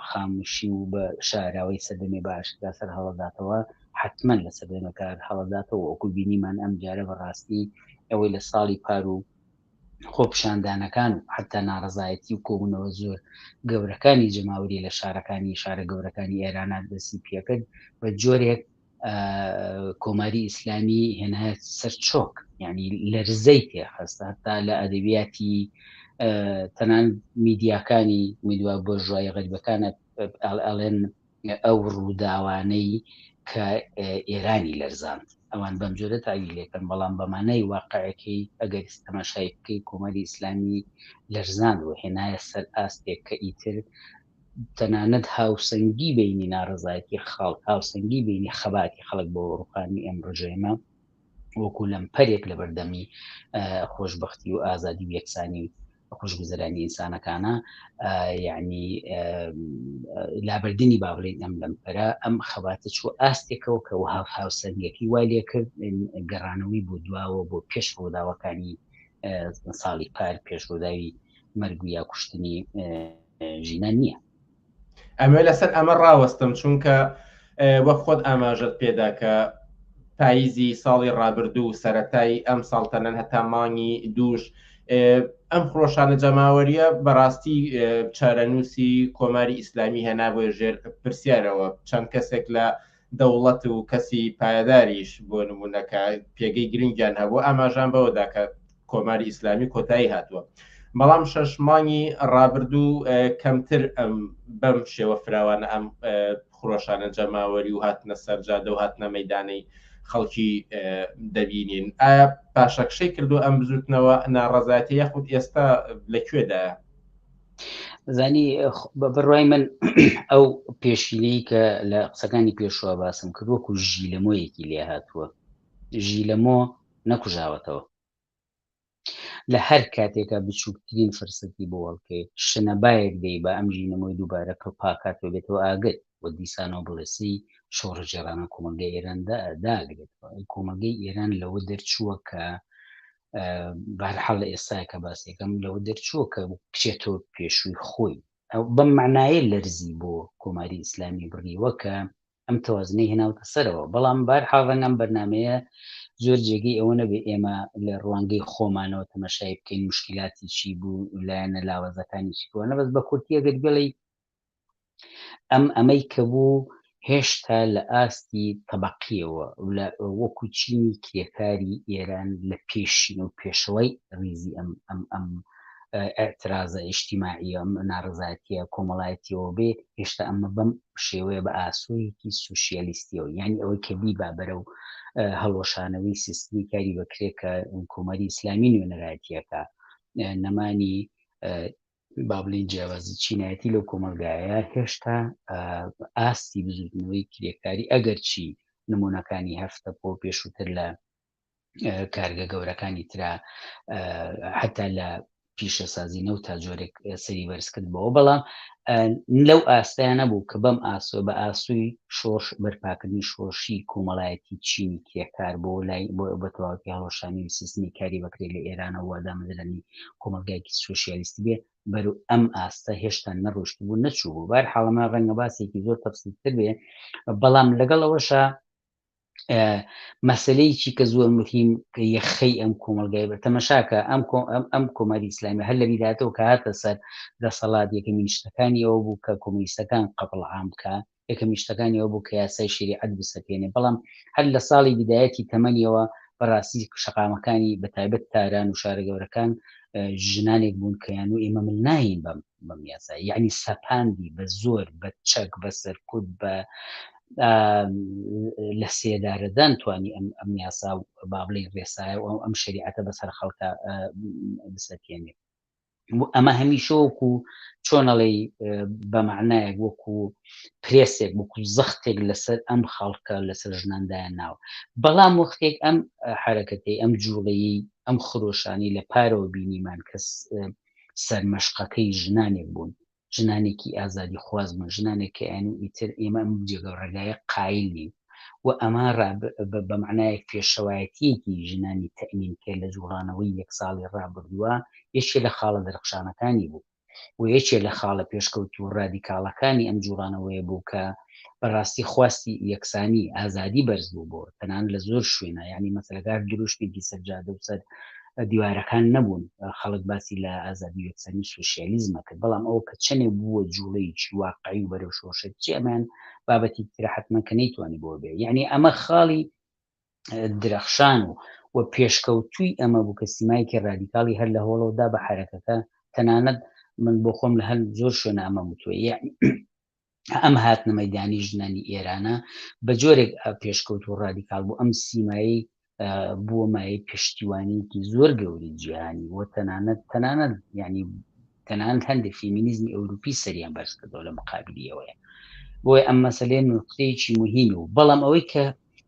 خاموشی و بە شاراوی سەردەمێ باشدا سەر هەڵداتەوە حتمما لە سەردەمەکار هەڵداتەوە وەکو بینیمان ئەم جارە بەڕاستی ئەوەی لە ساڵی پار و خۆپشاندانەکان و حتا ناڕزایەتی و کۆبوونەوە زۆر گەورەکانی جەماوری لە شارەکانی شارە گەورەکانی ئێرانە دەستی پێکرد بە جۆرێک کۆماری ئیسلامی هێنایە سەر چۆک یعنی لەرزەی تێخستە هەتا لە ئەدەبیاتی تەنان میدیاکانی میدوا بۆ ژوای غەریبەکانە ئەڵێن ئەو ڕووداوانەی کە ئێرانی لەرزاند ئەوان بەم جۆرە تاویل لێکن بەڵام بەمانای واقعەکەی ئەگەر تەماشای بکەی کۆمەری ئیسلامی لەرزاند و هێنایە سەر ئاستێک کە ئیتر تەنانەت هاوسەنگی بینی ناڕزایەتی خەڵک هاوسەنگی بینی خەباتی خەڵک بۆ ڕووخانی ئەم ڕژێمە وەکو لەم پەرێک لە بەردەمی خۆشببختی و ئازادی و یەکسانی خۆشگوزەرانی ئینسانەکانە یعنی لابردنی باڵێن ئەم لەمپەرە ئەم خەباتە چوە ئاستێکەوە کە هاوسەنگەکەی وای لێ کرد گەڕانەوەی بۆ دواوە بۆ پێش ڕووداوەکانی ساڵی پار پێش ڕووداوی مەرگ یا کوشتنی ژینە نییە. ئەمە لەسەر ئەمە ڕاوەستم چونکە وەک خۆت ئاماژەت پێدا کە پاییزی ساڵی ڕابردوو سەرەتای ئەم ساڵ تەنەن هەتا مانگی دووش ئەم خۆشانە جەماوەریە بەڕاستی چارەنووسی کۆماری ئیسلامی هێنا بۆ ژێر پرسیارەوە چەند کەسێک لە دەوڵەت و کەسی پایداریش بۆ نمونونەکە پێگەی گرنگیان هەبوو ئاماژان بەوەدا کە کۆماری ئیسلامی کۆتایی هاتووە بەڵام 6 مانگی ڕابردوو کەمتر ئەم بەم شێوە فراوانە ئەم خۆشانە جەماوەری و هاتنە سەرجادە و هاتنە مەیدانەی خەڵکی دەبینین ئایا پاشەکشەی کردو ئەم بزوتنەوە ناڕەزایەتی یاخود ئێستا لەکوێدایە؟ زانی بڕای من ئەو پێشینەی کە لە قسەکانی پێشوە باسم کرد وەکو ژیلەمۆیەکی لێ هاتووە ژیلەمۆ نەکوژاوەتەوە لە هەر کاتێکە بچووکترین فرسەتی بۆ وەڵکەی شنەبایەک دەی بە ئەم ژینەمۆی دووبارە کە پاکاتەوە بێتەوە ئاگرت وە دیسانەوە بڵێسی شۆڕەجێڕانە کۆمەلگای ئێراندا داگرێتەوە کۆمەلگای ئێران لەوە دەرچووە کە بەرحەڵ لە ئێستای کە باسیەکەم لەوە دەرچووە کە بچێتەوە پێشووی خۆی ئەو بەم معنایە لەرزی بۆ کۆماری ئیسلامی بڕیوە کە ئەم تەوازنەی هێناوتە سەرەوە بەڵام بەرحەڵ ڕەنگەم بەرنامەیە زۆر جێگەی ئەوە نەبێ ئێمە لە ڕوانگەی خۆمانەوە تەماشای بکەین مشکلاتی چی بوو لایەنە لاوەزەکانی چیوە نەبەست بە کورتی ئەگەر بڵێ ئەمەی کە بوو هێشتا لە ئاستی تەبەقیەوە وەکو چینی کرێکاری ئێران لە پێشین و پێشەوەی ریزی ئەم ئەترازە ئیجتیماعیە ناڕزایەتیە کۆمەڵایەتیەوە بێ هێشتا ئەمە بەم شێوەیە بە ئاسوویەکی سوسیالیستیەوە یعنی ئەوەی کە بی بابەرە و هەڵۆشانەوەی سیستمی کاری بەکرێکە کۆمەری ئیسلامی نوێنەرایەتیەکە نەمانی با بڵین جیاوازی چینایەتی لەو کۆمەلگایە هێشتا ئاستی بزوتنەوەی کرێکاری ئەگەر چی نمونونەکانی هەفتە بۆ پێشووتر لە کارگە گەورەکانی ترا حتا لە پیشە سازینە و تا جۆرێک سەری بەرزکردبەوە بەڵام لەو ئاستایانە بوو کە بەم ئاسۆ بە ئاسووی شۆش بەرپاکردنی شۆشی کۆمەڵایەتی چینی کرێکار بۆ لای بۆ بەتەواوی هەڵۆشانی سیستمی کاری بەکرێ لە ئێرانە وادامەدرانی کۆمەلگایەکی سوسیالیستی بێ بەرو ئەم ئاستە هێشتا نەڕۆشت بوو نەچوو بوو بار حاڵەمە ڕەنگە باسێکی زۆر تەفسیرتر بێ بەڵام لەگەڵەوەشە مەسلەیەکی کە زۆر مهم کە یەخەی ئەم کۆمەلگای بە تەمەشاکە ئەم کۆماری ئیسلامی هەر لە بیداتەوە کە هاتە سەر دەسەڵات یەکەمین شتەکانی ئەوە بوو کە کۆمونیستەکان قەبڵ عام بکە یەکەمین شتەکانی ئەوە بوو کە یاسای شریعەت بسەپێنێ بەڵام هەر لە ساڵی بیدایەتی تەمەنیەوە بەڕاستی شەقامەکانی بەتایبەت تاران و شارە گەورەکان ژنانێک بوون کە یان و ئێمە من ناین بەم یاسای یعنی سەپاندی بە زۆر بە چەک بە سەرکوت بە لە سێدارەدان توانی ئەم یاسا و بابڵی ڕێسایە و ئەم شریعەتە بەسەر خەڵکە بسەپێنێ ئەمە هەمیشەوەکو چۆنەڵی بە معنایەک وەکو پرێسێک وەکو زەختێک لەسەر ئەم خەڵکە لەسەر ژناندایە ناو بەڵام وەختێک ئەم حرەکەتەی ئەم جوڵەیی ئەم خرۆشانی لە پارەوە بینیمان کەس سەرمەشقەکەی ژنانێک بوون ژنانێکی ئازادی خواز بوون ژنانێکی ئەن و ئیتر ئێمە ئەم جێگە ڕێگایە قایل نین و ئەمە بە معنایەک پێشەوایەتیەکی ژنانی تەئمین کرد لە جوڵانەوەی 1 ساڵی ڕابردووە یەکێ لە خاڵە دەرەخشانەکانی بوو و یەکێ لە خاڵە پێشکەوت و ڕادیکاڵەکانی ئەم جوڵانەوەیە بوو کە بەڕاستی خواستی یەکسانی ئازادی بەرز بوو بۆ تەنان لە زۆر شوێنە یعنی مەسەلەکار دروشتێکی سەرجادە و سەر دیوارەکان نەبوون خەڵک باسی لە ئازادی یەکسانی سوسیالیزمە کرد بەڵام ئەوە کە چنێ بووە جوڵەیەکی واقعی و بەرەو شۆشە چی ئەمان بابەتی ترە حتممە کە نەیتوانی بۆ بێ یعنی ئەمە خاڵی درەخشان و پێشکەوتووی ئەمە بوو کە سیمایکی ڕادیکاڵی هەر لە هۆڵەوەدا بە حرەکەکە تەنانەت من بۆ خۆم لە هەر زۆر شوێنە ئەمە وتووە یعنی ئەم هاتنە مەیدانی ژنانی ئێرانە بە جۆرێک پێشکەوت و ڕادیکال بوو ئەم سیمایی بووە مایە پشتیوانیکی زۆر گەوری جیهانی و تەنانەت ینی تەنانەت هەندێک فیمینیزمی ئەوروپی سەریان بەرز کردەوە لە مقابلیەوەیە بۆی ئەم مەسەلەیە نقطەیەکی مهمی و بەڵام ئەوەی کە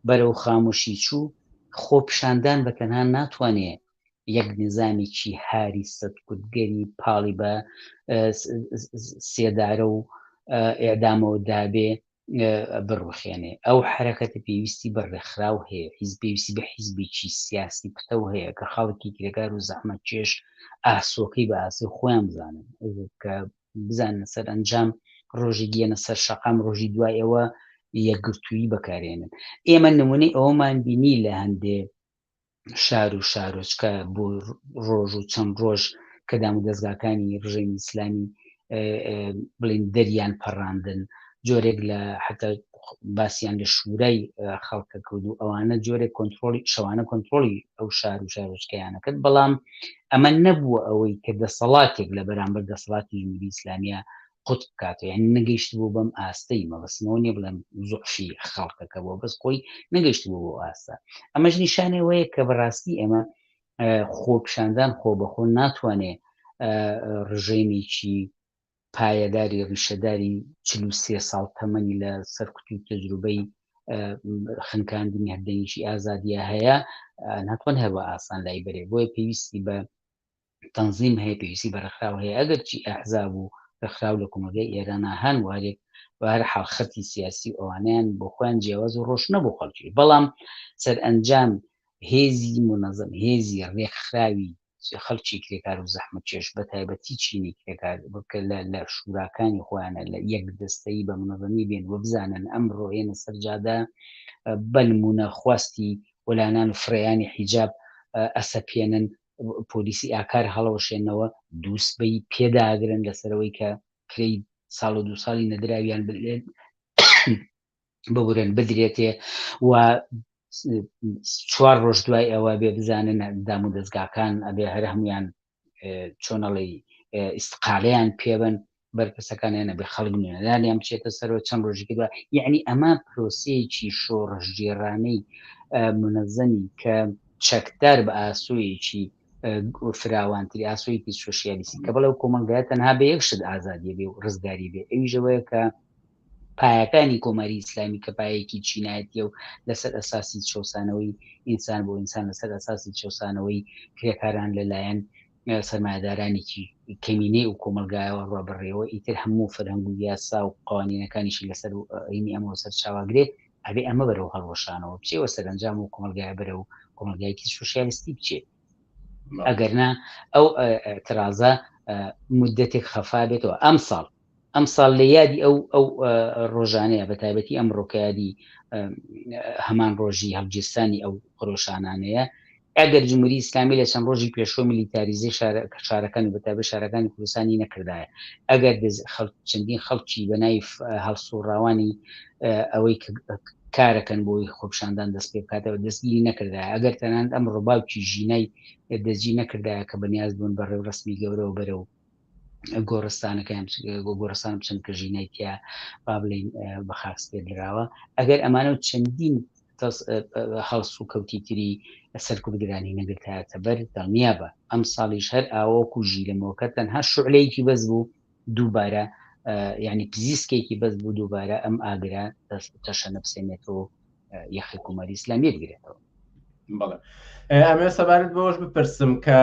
بەرەو خاموشی چوو خۆپشاندان بە تەنها ناتوانێت یەک نظامێکی هاری سەدکوتگەری پاڵی بە سێدارە و ئێدامەوە دابێ بڕوخێنێ ئەو حرەکەتە پێویستی بە ڕێکخراو هەیە پێویستی بە حیزبێکی سیاسی پتەو هەیە کە خەڵکی کرێکار و زەحمەت کێش ئاسۆکەی بە ئاسی خۆیان بزانن کە بزانن سەر ئەنجام ڕۆژی گێنە سەر شەقام ڕۆژی دوای ئەوە یەکگرتووی بەکارێنن ئێمە نمونەی ئەوەمان بینی لە هەندێ شار و شارۆچکە بۆ ڕۆژ و چەند ڕۆژ کە دام و دەستگاکانی ڕژێمی ئیسلامی بڵین دەریان پەڕاندن جۆرێک لە حتا باسییان لە شوورای خەڵکە کرد و ئەوانە جۆرێک کۆنتترۆلی شەوانە کۆنتترۆلی ئەو شار و شارۆچکەیانەکەت بەڵام ئەمە نەبووە ئەوەی کە دەسەڵاتێک لە بەرامبەر دەسەڵاتی جمهوری ئیسلامیە قوت بکاتەوە یعنی نەگەیشت بوو بەم ئاستەی مەبەستمەوە نیە بڵێم زوعفی خەڵکەکە بۆ بەس خۆی نەگەیشت بوو بۆ ئاستا ئەمەش نیشانەوەیە کە بەڕاستی ئێمە خۆپشاندان خۆ بەخۆ ناتوانێت ڕژێمێکی پایەداری ڕیشەداری 43 ساڵ تەمەنی لە سەرکوتی تەجروبەی خنکاندنی هەردەنگیشی ئازادیە هەیە ناتوان هەروە ئاسان لای بەرێ بۆیە پێویستی بە تەنزیم هەیە پێویستی بە ڕێکخراو هەیە ئەگەر چی ئەحزاب و ڕێکخراو لە کۆمەلگای ئێرانە هەن وارێک بەهەر حاڵ خەتی سیاسی ئەوانیان بۆ خۆیان جیاواز و ڕۆژ نەبوو خەڵکی بەڵام سەر ئەنجام هێزی منەظەم هێزی ڕێکخراوی خەڵکی کرێکار و زەحمەت کێش بە تایبەتی چینی کرێکار لە شوراکانی خۆیانە لە یەک دەستەی بە منەظەمی بێن و بزانن ئەمڕۆ هێنە سەرجادا بەلمونە خواستی وەلانان و فڕێیانی حیجاب ئەسەپێنن پۆلیسی ئاکار هەڵەوەشێنەوە دووسبەی پێداگرن لەسەرەوەی کە کرێی ساڵ و 2 ساڵی نەدراویان ببورن بدرێتێ و 4 ڕۆژ دوای ئەوە بێ بزانن دام و دەستگاکان ئەبێ هەر هەمویان چۆنەڵی ئیستقالیان پێبن بەرپرسەکانیانە بێ خەڵک نوێنەدانیان بچێتە سەرەوە چەند ڕۆژێکی دوای یعنی ئەمە پرۆسەیەکی شۆڕژگێڕانەی منەزەمی کە چەکدار بە ئاسوویەکی فراوانتری ئاسوویەکی سۆشیالیستی کە بەڵێو کۆمەلگایە تەنها بە یەک شت ئازادیە بێ و ڕزگاری بێ ئەویژەوەیە کە پایەکانی کۆماری ئیسلامی کە پایەکی چینایەتیە و لەسەر ئەساسی چۆسانەوەی ئینسان بۆ ئینسان لەسەر ئەساسی چۆسانەوەی کرێکاران لەلایەن سەرمایه‌دارانێکی کەمینەی و کۆمەلگایەوە ڕابڕێەوە ئیتر هەموو فەرهەنگ و یاسا و قوانینەکانیشی لەسەر ئینی ئەمەوە سەر چاواگرێت ئەبێ ئەمە بەرەو هەڵوەشانەوە بچێوە سەرنجام و کۆمەلگایە بەرەو کۆمەلگایەکی سۆشیالیستی بچێت ئەگەرنا ئەو اعتراضە مدەتێک خەفا بێتەوە ئەم ساڵ لە یادی ئەو ڕۆژانەیە بە تایبەتی ئەم ڕۆکایادی هەمان ڕۆژی هەڵگیرستانی ئەو خۆشانانەیە ئەگەر جمهوری ئیسلامی لە چەند ڕۆژی پێشۆ میلیتاریزەی شارەکانی بەتایبەت شارەکانی کوردستانی نەکردایە ئەگەر چەندین خەڵکی بەنای هەڵسوڕاوانی ئەوەی کارەکەن بۆی خۆپشاندان دەست پێ بکاتەوە دەستگیری نەکردایە ئەگەر تەنانەت ئەم ڕۆباوکی ژینای دەستگیر نەکردایە کە بەنیاز بوون بە ڕێو ڕسمی گەورەوە بەرەو گۆڕستانەکەیان گۆڕستان بچن کە ژینایتیا با بڵین بە خاکس پێدراوە ئەگەر ئەمانە چەندین هەڵس و کەوتی تری سەرکوبگرانی نەگرتایەتە بەر دڵنیا بە ئەم ساڵیش هەر ئاوەکو ژی لەمەوەکە تەنها شوعلەیەکی بەس بوو دووبارە یعنی پزیسکێکی بەس بوو دووبارە ئەم ئاگرا تەشە نەفسێنێتەوە یەخی کۆماری ئیسلامی بگرێتەوە بەڵێ ئەمێ سەبارەت بەوەش بپرسم کە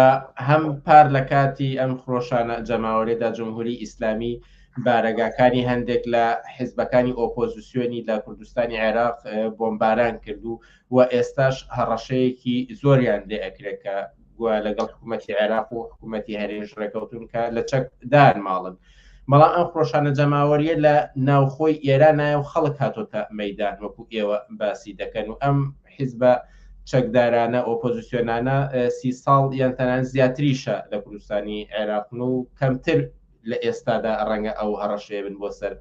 هەم پار لە کاتی ئەم خڕۆشانە جەماوەریەدا جمهوری ئیسلامی بارەگاکانی هەندێک لە حیزبەکانی ئۆپۆزیسیۆنی لە کوردستانی عێراق بۆمباران کردو و ئێستاش هەڕەشەیەکی زۆریان لێ ئەکرێت کە لەگەڵ حکوومەتی عێراق و حکوومەتی هەرێنش ڕێکەوتون کە لە چەکدان ماڵن. بەڵام ئەم خڕۆشانە جەماوەریە لە ناوخۆی ئێرانایە و خەڵک هاتۆتە مەیدان وەکو ئێوە باسی دەکەن و ئەم حیزبە چەکدارانە ئۆپۆزیسیۆنانە 30 ساڵ یان تەنان زیاتریشە لە کوردستانی عێراقن و کەمتر لە ئێستادا ڕەنگە ئەو هەڕەشەیە بن بۆ سەر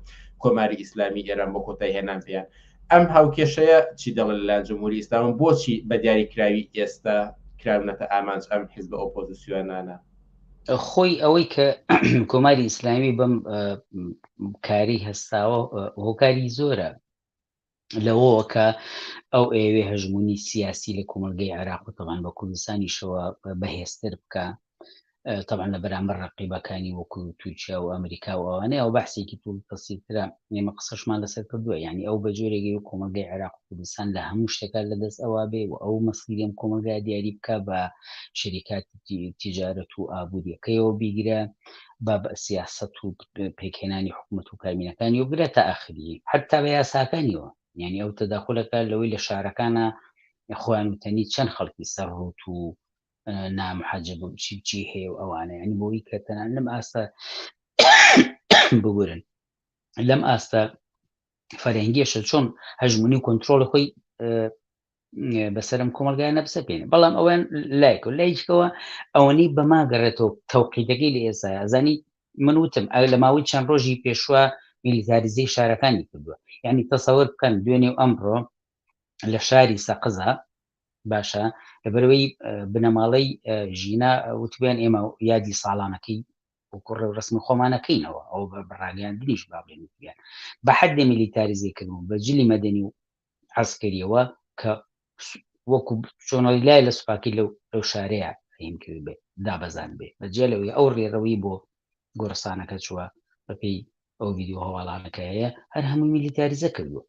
کۆماری ئیسلامی ئێران بۆ کۆتای هێنان پێیان. ئەم هاوکێشەیە چی دەڵێن لە جمهوری ئیسلام بۆچی بە دیاریکراوی ئێستا کراونەتە ئامانج ئەم حیزبە ئۆپۆزیسیۆنانە؟ خۆی ئەوەی کە کۆماری ئیسلامی بەم کاری هەستاوە هۆکاری زۆرە لەوەوە کە ئەو ئێوێ هەژمونی سیاسی لە کۆمەلگەی عێراق و تەمان بە کوردستانیشەوە بەهێزتر بکە طبعا لە بەرامبەر ڕقیبەکانی وەکو تورکیا و ئەمریکا و ئەوانەیە ئەو بەحسێکی توول تەسیرترە ئێمە قسەشمان لەسەر کردووە یعنی ئەو بە جۆرێکی و کۆمەلگەی عێراق و کوردستان لە هەموو شتێکات لەدەست ئەوە بێ و ئەو مەسیرەم کۆمەلگای دیاری بکە بە شەریکاتی تیجارەت و ئابوووریەکەیەوە بیگرە با بە سیاست و پێکهێنانی حکوومەت و کارمینەکانی و گرێتە ئاخری حتا بە یاساکانیەوە یعنی ئەو تەداخلەکە لەوەی لە شارەکانە خۆیان وتەنی چەند خەڵکی سەرڕوت و نامحەجب و چی هەیە و ئەوانە ینی بۆی کە تەنان لەم ئاستە بگورن لەم ئاستە فەرهەنگیەشە چۆن هەژمونی و کۆنتترۆڵ خۆی بەسەرم کۆمەلگایانە بسەپێنێ بەڵام ئەویان لایکە لایکەوە ئەوەنی بەماگەڕێتەوە تەوقیدەکەی لە ئێستا زانی من وتم لە ماوەی چەند ڕۆژی پێشوە میلیتاریزەی شارەکانی کردووە یعنی تەسەوەر بکەن دوێنێ و ئەمڕۆ لە شاری سەقزە باشە لەبەرەوەی بنەماڵەی ژینا وتبیان ئێمە یادی ساڵانەکەی وکوڕ ڕسمی خۆمانەکەینەوە ئەو بەڕاگەیان دنیش بابێنیان بە حەدێ میلیتاریزەیکردن بە جلی مەدەنی و عەسکەریەوە کە وەکو چۆنەوەی لای لە سوپاکی لەو شارەیە فێم کرد بێ دابەزان بێ بەجێ لەوەی ئەو ڕێڕەوەی بۆ گۆڕستانەکە چووە بەپێی ئەو ڤیدیۆ هەواڵانەکە هەیە هەر هەموو میلیتاریزە کردووە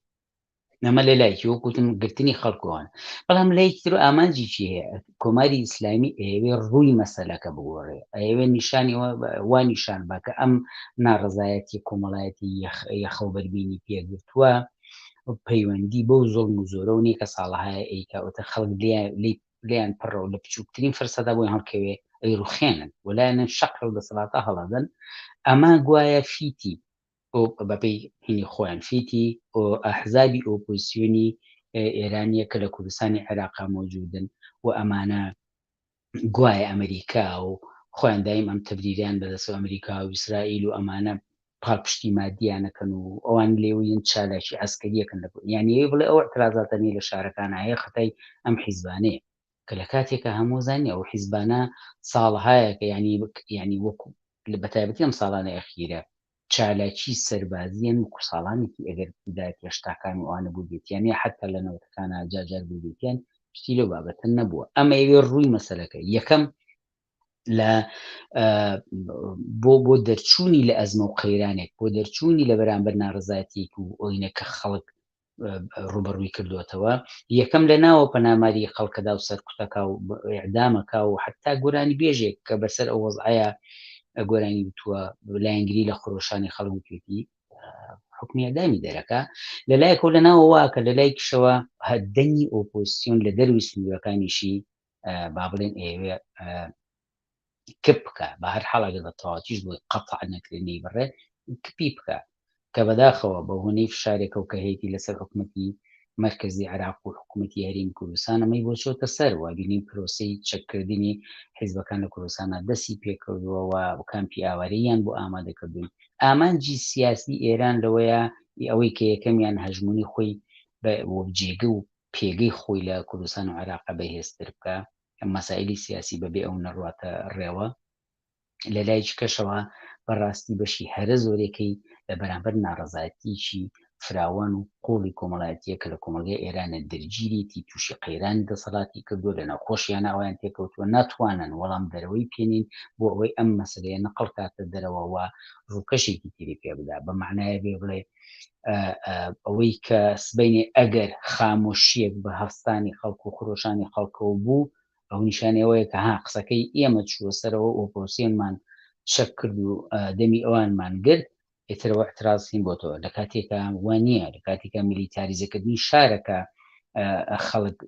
نەمە لە لایکی وەکوتم گرتنی خەڵکوان بەڵام لایکتر و ئامانجی چی هەیە کۆماری ئیسلامی ئێوێ ڕووی مەسەلەکە بگۆڕێ ئەوێ نیشانیەوە وا نیشان باکە ئەم ناڕزایەتی کۆمەڵایەتی یەخەوبەربینی پێگرتووە پەیوەندی بەو زۆڵم و زۆرە و نیکە ساڵەهای ئەیکاوتە خەڵک لیان پڕە و لە بچووکترین فەرسەدا بۆی هەڵکەوێ ئەی ڕوخێنن وەلایەنە شەق و دەسەڵاتە هەڵەدەن ئەما گوایە فیتی بەپێی هینی خۆیان فیتی ئەحزابی ئۆپۆزیسیۆنی ئێرانیە کە لە کوردستانی عێراقا مۆجودن و ئەمانە گوایە ئەمریکا و خۆیان دایم ئەم تەبریریان بەدەست ئەمریکا و ئیسرائیل و ئەمانە پاڵپشتی مادیانەکەن و ئەوان لێوین چالاکی عەسکەریەکەن یعنی بڵێ ئەو اعتراضاتەنی لە شارەکان هەیە خەتای ئەم حیزبانەیە کە لە کاتێکە هەموو زانانی ئەو حیزبانە ساڵهایەکە ینی وەکو بەتایبەتی ئەم ساڵانە ئەخیرە چالاکی سەربازیان و ساڵانێکی ئەگەر بدایەت هێشتاکان وانە بوو بێتیانە حتا لە نەوەتەکانە جاجار بوو بێتیان شتی لەو بابەتەن نەبووە ئەمە ئەوێ ڕووی مەسەلەکە یەکەم لە بۆ دەرچوونی لە ئەزمە و قەیرانێک بۆ دەرچوونی لە بەرامبەر ناڕزایەتێک و ئەوینەکە خەڵک ڕوبەڕووی کردوێتەوە یەکەم لە ناوە پەناماری خەڵکەدا و سەرکوتەکە و ئیعدامەکە و حتا گۆرانی بێژێک کە بەسەر ئەو وەزعەیە گۆرانی وتووە لایەنگری لە خۆشانی خەڵک توێتی حکمی ئەدامی دەرەکە لە لایەکە و لە ناوە واکە لە لایکشەوە هەدەنی ئۆپۆزیسیۆن لە دەروی سنوورەکانیشی با بڵێن ئێوێ کپ بکە بە هەر حاڵەکە دەتەواتیش بۆی قەتع نەکردنی بڕێ کپی بکە کە بەداخەوە بە هۆنەی فشارێکە و کە هەیەی لەسەر حکومەتی مرکزی عێراق و حکومەتی هەرێمی کوردستان ئەمەی بۆ چۆتە سەر و بینیم پرۆسەی چەککردنی حیزبەکان لە کوردستانە دەستی پێکردووەوە و کامپی ئاوارەیان بۆ ئامادەکردوون ئامانجی سیاسی ئێران لەوەیە ئەوەی کە یەکەمیان هەژمونی خۆی جێگە و پێگەی خۆی لە کوردستان و عێراق بەهێزتر بکە مەسائلی سیاسی بەبێ ئەو نەڕواتە ڕێوە لە لای کەشەوە بەڕاستی بەشی هەرە زۆرێکەی لە بەرامبەر ناڕزایەتیشی فراوان و قۆڵی کۆمەڵایەتیە کە لە کۆمەڵگەی ئێرانە دەرگیریتی تووشی قەیرانی دەسەڵاتی کردو لە ناوخۆشیان ئەویان تێکەوتووە ناتوانن وەڵام دەرەوەی پێنین بۆ ئەوەی ئەم مەسلەیە نەقڵ کاتە دەرەوەوە ڕووکەشێکی تری پێ بدا بە معنایە بێ بڵێ ئەوەی کە سبەینێ ئەگەر خامۆشیەک بە هەستانی خەڵک و خرۆشانی خەڵکەوە بوو ئەو نیشانەوەیە کە ها قسەکەی ئێمە چووە سەرەوە ئۆپۆسیۆنمان شەک کرد و دەمی ئەوانمان گرت ئێترەوە احترازین بۆ تۆ لە کاتێکە وانە لە کاتێکە میلیتاریزەکردنی شارەکە خەڵک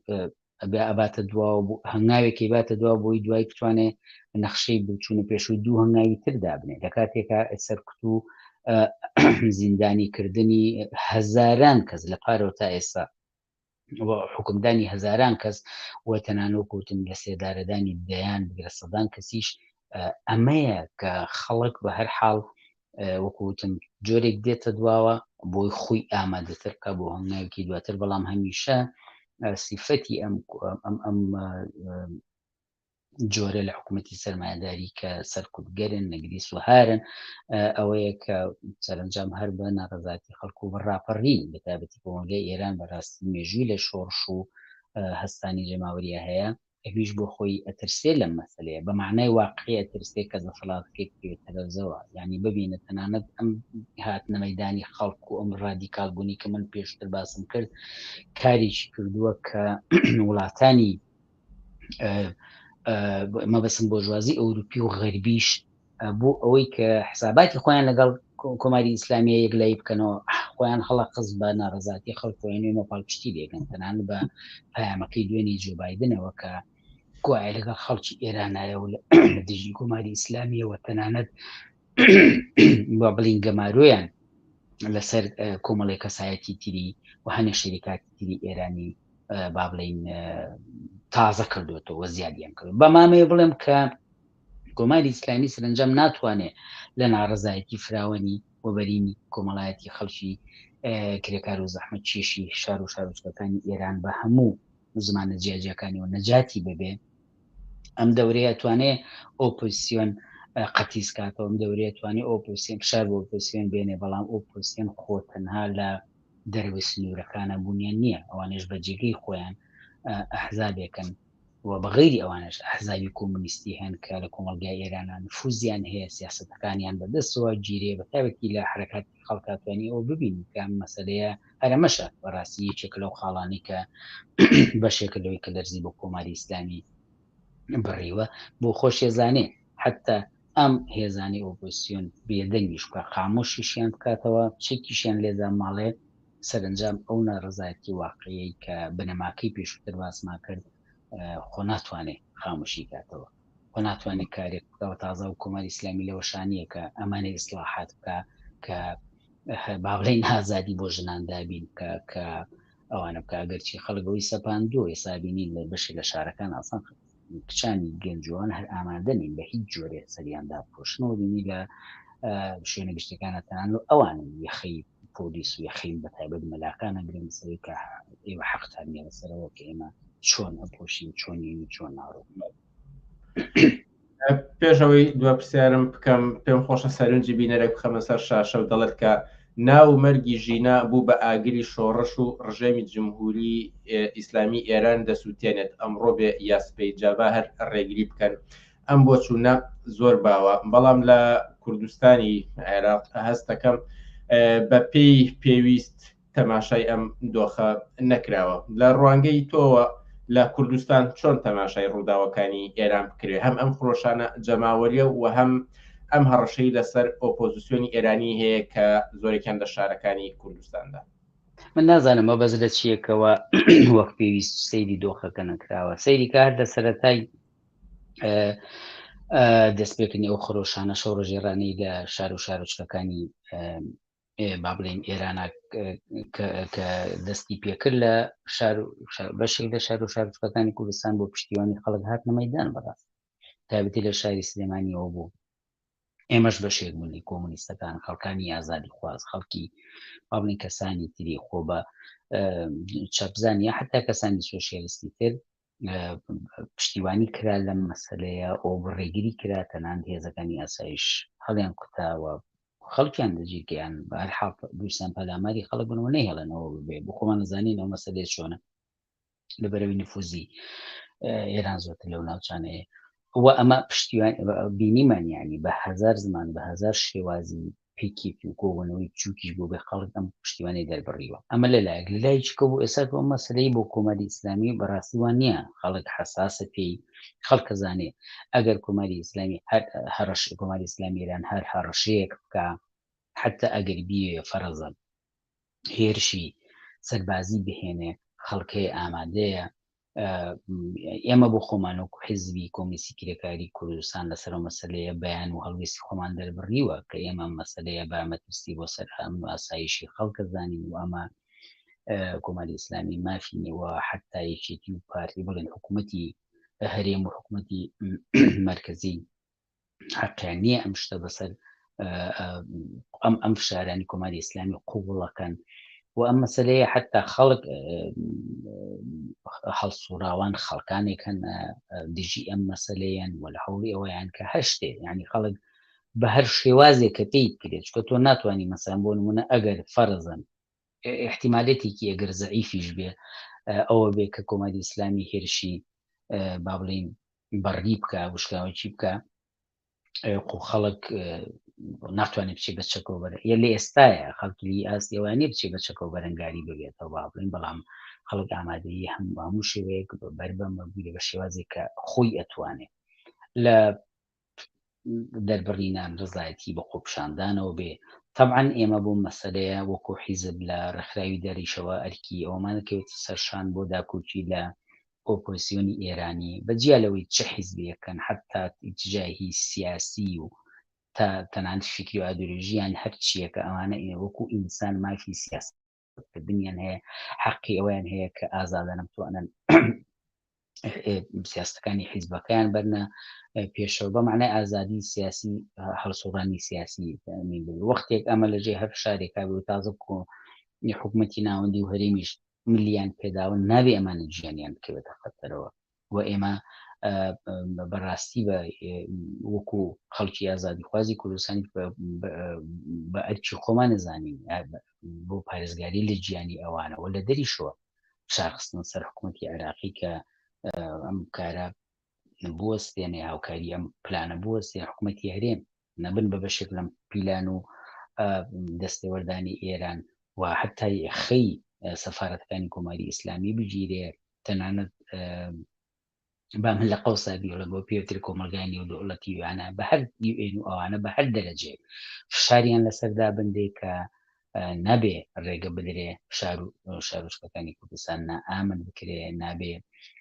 ئەباتە دواوە هەنگاوێکی باتە دوا بۆی دوای بتوانێت نەخشەی بچوونە پێشووی دوو هەنگاوی تردا بنێ لە کاتێکە سەرکوت و زیندانیکردنی هەزاران کەس لە پارەوە تا ئێستا حکومدانی هەزاران کەس وە تەنانۆکوتن لە سێدارەدانی دەیان بگرە سەدان کەسیش ئەمەیە کە خەڵک بە هەر حاڵ وەکوتم جۆرێک دێتە دواوە بۆی خۆی ئامادەتر بکە بۆ هەنگاوێکی دواتر بەڵام هەمیشە سیفەتی ئەم جۆرە لە حکوومەتی سەرمایهداری کە سەرکوتگەرن نەگری سوهارن ئەوەیە کە سەرنجام هەر بە ناڕەزاتی خەڵکو و بەڕاپەڕین بەتابەتی کۆمەلگای ئێران بەڕاستی مێژووی لە شۆڕش و هەستانی جەماوەریە هەیە ئەویش بۆ خۆی ئەترسێ لەم مەسەلەیە بە معنای واقعی ئەترسێ کە دەسەڵاتێک پێتەرەزەوە یعنی ببینە تەنانەت ئەم هاتنە مەیدانی خەڵکو و ئەم ڕادیکال بوونی کە من پێشتر باسم کرد کارێکی کردووە کە وڵاتانی مەبەسم بۆ ژوازی ئەوروپی و غەربیش بۆ ئەوەی کە حساباتی خۆیان لەگەڵ کۆماری ئیسلامیە یەکلایی بکەنەوە خۆیان هەڵە قز بە ناڕەزاتی خەڵکۆیانێ مەپاڵپشتی دێکن تەنان بە پەیامەکەی دوێنێ جو بایدنەوە کە گوایە لەگەڵ خەڵکی ئێرانایە و لە دژی کۆماری ئیسلامیەوە تەنانەت بە بڵین گەمارۆیان لەسەر کۆمەڵی کەسایەتی تری و هەنێ شەریکاتی تری ئێرانی با بڵین تازە کردوێتەوە زیادیان کرد بە مامەیە بڵێم کە کۆماری ئیسلامی سەرنجام ناتوانێت لە ناڕەزایەتی فراوانی وەبەرینی کۆمەڵایەتی خەڵکی کرێکار و زەحمەت کێشی شار و شارۆچکەکانی ئێران بە هەموو زمانە جیاجیەکانی و نەجاتی ببێ ئەم دەورەیە توانێت ئۆپۆزیسیۆن قەتیس کاتەوە ئەم دەورەیە توانێت ئۆپۆزیسیۆن شار بۆ ئۆپۆزیسیۆن بێنێ بەڵام ئۆپۆزیسیۆن خۆ تەنها لە دەروی سنوورەکانە بوونیان نییە ئەوانش بە جێگەی خۆیان ئەحزابێکن و بەغیری ئەوانش ئەحزابی کۆمونیستی هەن کە لە کۆمەلگای ئێرانان نفوزیان هەیە سیاسەتەکانیان بەدەستەوە گیرێ بە تایبەتی لە حرەکاتی خەڵکاتوانی ئەوە ببین کە مەسەلەیە هەرەمەشە بەڕاستی یەکێک لەو خاڵانی کە بەشێک لەوەی کە دەرزی بۆ کۆماری ئیسلامی بڕیوە بۆ خۆشێزانێ حتا ئەم هێزانی ئۆپۆزیسیۆن بێدەنگیش بکە خامۆشیشیان بکاتەوە چێکیشیان لێدا ماڵێ سەرنجام ئەو ناڕەزایەتی واقعی کە بنەماکەی پێشووتر باسمان کرد خۆ ناتوانێت خاموشی کاتەوە خۆ ناتوانێت کارێک بکەوە تازە و کۆماری ئیسلامی لەوە شانیە کە ئەمانەی ئیسلاحات بکە کە باڵین ئازادی بۆ ژناندابین کە ئەوانە بکە گەرچی خەڵگەوەی سەپاندووە ێسابینین لە بەشی لە شارەکان ئاسان کچانی گەنجوان هەر ئامادەنین بە هیچ جۆرێ سەریاندا پۆشنەوە بینی لە شوێنە گشتەکانە تەنان ئەوان یەخی پۆلیس و یەخین بە تایبەت مەلاکانە گرن سەری کە ئێوە حەقتان نیە لەسەرەوە کە ئێمە چۆن ئەپۆشین چۆنی چۆن ناڕۆ پێشەوەی دو پرسیارم بکەم پێم خۆشە سەرنجی بینەرێک بخەمە سەر شاشە و دەڵێت کە ناو مەرگی ژینا بوو بە ئاگری شۆڕش و ڕژێمی جمهوری ئیسلامی ئێران دەسووتێنێت ئەمڕۆ بێ یاسپەی جابا هەر ڕێگری بکەن ئەم بۆ چوونە زۆر باوە بەڵام لە کوردستانی عێراق هەستەکەم بە پێی پێویست تەماشای ئەم دۆخە نەکراوە لە ڕوانگەی تۆوە لە کوردستان چۆن تەماشای ڕووداوەکانی ئێران بکرێت هەم ئەم خۆشانە جەماوەریە و هەم ئەم هەڕەشەی لەسەر ئۆپۆزیسیۆنی ئێرانی هەیە کە زۆرێکیان لە شارەکانی کوردستاندا من نازانم ئەو بەز لە چیەکەوە وەک پێویست سەیری دۆخەکە نەکراوە سەیری کار لە سەرەتای دەستپێکردنی ئەو خۆشانە شەو ڕژێڕانەی لە شار و شارۆچکەکانی با بڵێن ئێرانە کە دەستی پێکرد لە بەشێک لە شار و شارۆچکەکانی کوردستان بۆ پشتیوانی خەڵک هاتنە مەیدان بەڕاست تایبەتی لە شاری سلێمانیەوە بوو ئێمەش بەشێک بوونی کۆمونیستەکان خەڵکانی ئازادی خواز خەڵکی با بڵێن کەسانی تری خۆ بە چەپزان یا حتا کەسانی سۆشیالیستی تر پشتیوانی کرا لەم مەسەلەیە ئەو ڕێگیری کرا تەنان هێزەکانی ئاسایش هەڵیان کوتاوە خەڵکیان دەجیگەیان بە هەر حاڵ دووسان پەلاماری خەڵک بنەوە نەهێڵنەوە بێ بۆ خۆمان نەزانین ئەو مەسەلەی چۆنە لەبەرەوەی نفوزی ئێران زۆرتر لەو ناوچانەیە وە ئەمە پشتیوان بینیمان یانی بە هزار زمان بە هزار شێوازی پێکێتی و کۆبوونەوەی چووکیش بۆ بێ خەڵک ئەم پشتیوانی دەربڕیوە ئەمە لەلایەک لەلایەکە بۆ ئێستا ئەم مەسلەی بۆ کۆمەری ئیسلامی بەڕاستی وان نییە خەڵک حساسە پێی خەڵکە زانێ ئەگەر کۆمەری ئیسلامی هەڕەش کۆمەری ئیسلامی ایران هەر هەڕەشەیەک بکە حتى ئەگەر بیێ فەرەزە هێرشی سەربازی بهێنێ خەڵکەی ئامادەیە ئێمە بۆ خۆمانۆک حیزبی کۆمیسی کرێکاری کوردستان لەسەر مەسلەیە بەیان و هەڵوێستی خۆمان دەربڕیوە کە ئێمە مەسلەیە بامەترسی بۆ سەر هەموو ئاسایشی خەڵکە زانین و ئەمە کۆمەری ئیسلامی مافینەوە حتا یەکێتی و پارتی بڵێن حکوومەتی هەرێم و حکوومەتی مرکزی حەقیان نییە ئەم شتە بەسەر ئەم فشارانی کۆمەری ئیسلامی قوڵەکەن و ئەم مەسلەیە حتا خەڵک هەڵسوراوان خەڵکانێکن دژی ئەم مەسلەیەن و لە هەوڵی ئەوەیان کە هەشتێ ینی خەڵک بە هەر شێوازێک کە پێیت کرێت چکە تۆ ناتوانانی مەسان بۆ نمونە ئەگەر فەرزن احتیمالێتێکی ئەگەر زەعیفیش بێ ئەوە بێ کە کۆمەری ئیسلامی هێرشی با بڵین بەڕی بکە وشکاوەکی بکە خەڵک ناتوانێت بچێت بە چەکەوبەر یە لە ئێستاە خەڵکی ئاستی ئەوانێ بچێت بە چەکەوە بەرەنگاری ببێتەوە با بڵین بەڵام خەڵک ئامادەیی هەموو شێوەیەک بەربەمە بگرێت بە شێوازێک کە خۆی ئەتوانێت لە دەربڕینان ڕزایەتی بە خۆپشاندانەوە بێ طبعا ئێمە بۆ مەسەلەیە وەکو حیزب لە ڕێکخراوی دەریشەوە ئەرکی ئەومانەکەوێت سەرشان بۆ داکوچی لە ئۆپۆزیسیۆنی ئێرانی بەجیا لەوەی چه حیزبیەکەن حتا ئیتجاهی سیاسی و تا تەنانەت فکری و ئایدۆلۆژیان هەرچیەکە ئەوانە وەکو ئینسان مافی سیاستکردنیان هەیە حەقی ئەویان هەیە کە ئازادانە بتوانن سیاستەکانی حیزبەکەیان بەرنە پێشەوە بە معنای ئازادی سیاسی هەڵسوڕانی سیاسی وەختێک ئەمە لەژێ هەر شارێکا بێ تازە بکۆ حکوومەتی ناوەندی و هەرێمیش ملیان پێداون نابێ ئەمانە گیانیان بکەوێتە خەتەرەوە و ئێمە بەڕاستی بە وەکو خەڵکی ئازادی خوازی کوردستانی بە ئەرکی خۆمان نەزانین بۆ پارێزگاری لە گیانی ئەوانەوە لە دەریشەوە شارخستن سەر حکوومەتی عێراقی کە ئەم کارە بوەستێنێ هاوکاری ئەم پلانە بوەستێ حکوومەتی هەرێم نەبن بە بەشێک لەم پیلان و دەستێوەردانی ئێران و حتای خەی سەفارەتەکانی کۆمەری ئیسلامی بگیرێ تەنانەت با من لە قەوسابی لە بۆ پێوتر کۆمەلگای نێودەوڵەتی وانە بە هەر UN و ئەوانە بە هەر دەرەجێ فشاریان لەسەردا بندێ کە نابێ ڕێگە بدرێ شارۆچکەکانی کوردستان ئامن بکرێ نابێ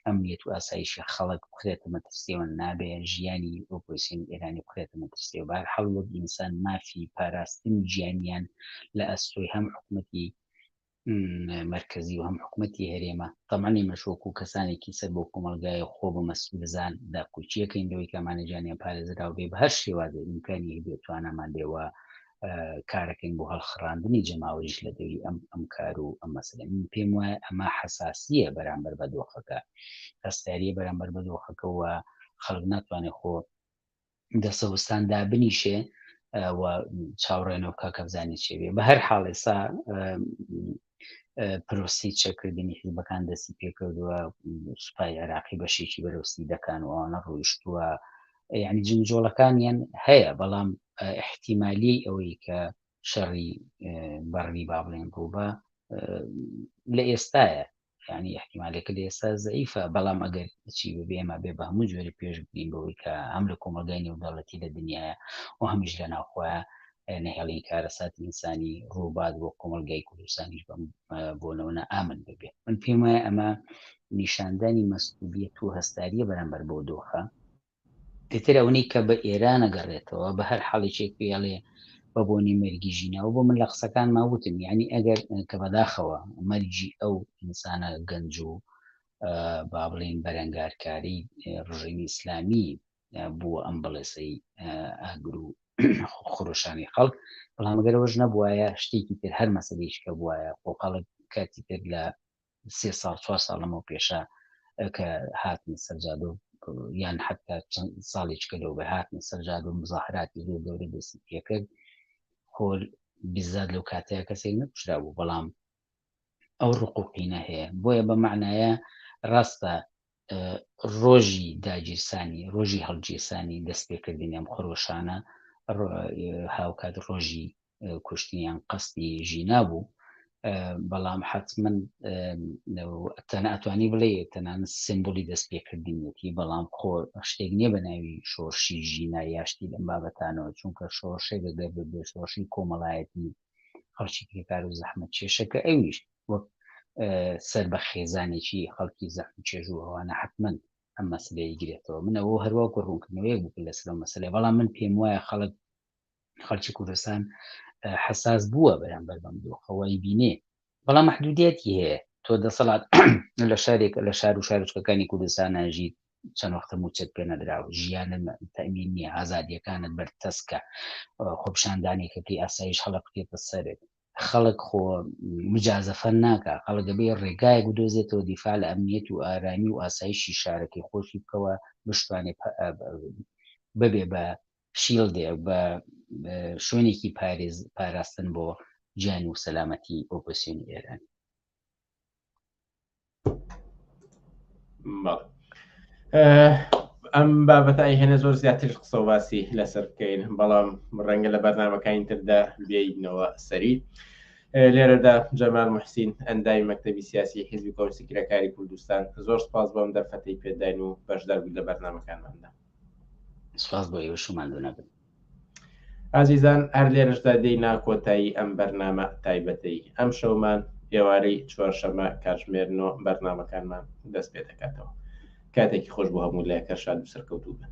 ئەمنیەت و ئاسایشی خەڵک بخرێتە مەترسیەوە نابێ ژیانی ئۆپۆزیسیۆنی ئێرانی بخرێتە مەترسیەوە بە هەر حاڵ وەک ئینسان مافی پاراستن گیانیان لە ئەستۆی هەم حکوومەتی مرکزی و هەم حکوومەتی هەرێمە تەمەنی مەشۆک و کەسانێکی سەر بۆ کۆمەلگای خۆ بە مەسئولزان داکوچیەکەین دەوەی کەمانەجانیان پارێزراو بێ بە هەر شێوازە ئیمکانی بێتوانەمان لێوە کارەکەین بۆ هەڵخڕاندنی جەماوەریش لە دەوی ئەم کار و ئەم مەسەلە من پێم وایە ئەمە حساسیە بەرامبەر بە دۆخەکە هەستاریە بەرامبەر بە دۆخەکەەوە خەڵک ناتوانێت خۆ دەسەوستاندا بنیشێ و چاوڕێنەوە کاکە بزانێت چێ بێ بە هەر حاڵ ئێستا پرۆسی چەکردنی حیزبەکان دەستی پێکردووە سوپای عێراقی بەشێکی بەرەوستی دەکان و ئەوانە ڕۆیشتووە یعنی جنجۆڵەکانیان هەیە بەڵام احتیمالی ئەوەی کە شەڕی بەڕی با بڵێن ڕووبە لە ئێستایە ینی احتیمالێکە لە ئێستا زەعیفە بەڵام ئەگەر چی ببێ ئێمە بێ بە هەموو جۆرە پێش بکەین بەوەی کە هەم لە کۆمەلگای نێودەوڵەتی لە دنیاە و هەمیش لە ناوخۆیە نەهێڵی کارەساتی ئینسانی ڕووبات بۆ کۆمەلگای کوردستانیش بۆ نەوەنە ئامن ببێ من پێم وایە ئەمە نیشاندانی مەسئولیەت و هەستاریە بەرامبەر بۆ دۆخە پێتر ئەوەی کە بە ئێران ئەگەڕێتەوە بە هەر حاڵێکێک پێڵێ بە بۆنی مەرگی ژینەوە بۆ من لە قسەکان ماوتم یعنی ئەگەر کە بەداخەوە مەرجی ئەو ئینسانە گەنج و با بڵێن بەرەنگارکاری ڕژیمی ئیسلامی بووە ئەم بەڵێسەی ئاگر و خۆشانی خەڵک بەڵام ئەگەرەوەش نەبووایە شتێکی تر هەر مەسەلەیەشکە بووایە خۆ خەڵک کاتی تر لە 3 ساڵ 4 ساڵ لەمەوە پێشە کە هاتن سەرجاد و یان حتا چەند ساڵێککە لەو بە هاتن سەرجاد و مزاحراتی زۆر گەورە دەستی پێکرد خۆ کۆل بیزاد لەو کاتەیە کەسێک نەکوشرا بوو، بەڵام ئەو ڕقوقینە هەیە. بۆیە بە معنایە ڕاستە ڕۆژی داگیرسانی ڕۆژی هەڵگیرسانی دەستپێکردنی ئەم خۆرۆشانە هاوکات ڕۆژی کوشتنیان قەستی ژینا بوو، بەڵام حتمما تەنها ئەتوانی بڵێ تەنانەت سمبۆلی دەستپێکردنیەتی، بەڵام خۆ شتێک نییە بە ناوی شۆڕشی ژینا یاشتی لەم بابەتانەوە، چونکە شۆڕشەی بەدەر بێ شۆڕشی کۆمەڵایەتی خەڵکی کرێکار و زەحمەت کێشەکە ئەویش وەک سەر بە خێزانێکی خەڵکی زەحمەت چێژ و ئەوانە حتمما ئەم مەسلەیە گرێتەوە. من ئەوە هەروەکو ڕوونکردنەوەیەک بوو لەسەر مەسلەی، بەڵام من پێم وایە خەڵکی کوردستان حساس بووە بەرامبەر بەم دۆخەوەی بینێ، بەڵام محدودیەتی هەیە. تۆ دەسەڵات لە شارێک لە شار و شارچکەکانی کوردستان ناژیت، چەند وەختە موچەت پێ نەدراوە، ژیانە تەمین نییە، ئازادیەکانت بەرتەسکە، خۆپشاندانێکەکەی ئاسایش هەڵە بکرێتە سەرێت، خەڵک خۆ مجازەفەر ناکە، خەڵک دەبێ ڕێگایەک بدۆزێتەوە دیفاع لە ئەمنیەت و ئارامی و ئاسایشی شارەکەی خۆشی بکەوە، بشتوانێت ببێ بە شیڵدێ بە شوێنێکی پاراستن بۆ گیانی و سەلامەتی ئۆپۆزیسیۆنی ئێران. ئەم بابەتایی هەنە زۆر زیاتر قسە و باسی لەسەر بکەین، بەڵام ڕەنگە لە بەرنامەکانی تردا بێینەوە سەری. لێرەدا جەمال موحسین ئەندامی مەکتەبی سیاسی حیزبی کۆمونیستی کرێکاری کوردستان، زۆر سپاس بۆم دەرفەتەی پێداین و بەشدار بوویت لە بەرنامەکانماندا. سپاس بۆ ئێوە، شومان نەبن. ئازیزان، هەر لێرەشدا دێینا کۆتایی ئەم بەرنامە تایبەتەی ئەم شەومان ئێوارەی چوارشەمە کاتژمێر 9 بەرنامەکانمان دەست پێ دەکاتەوە. کاتێکی خۆش بۆ هەموو لایەکە شاد و سەرکەوتوو بن.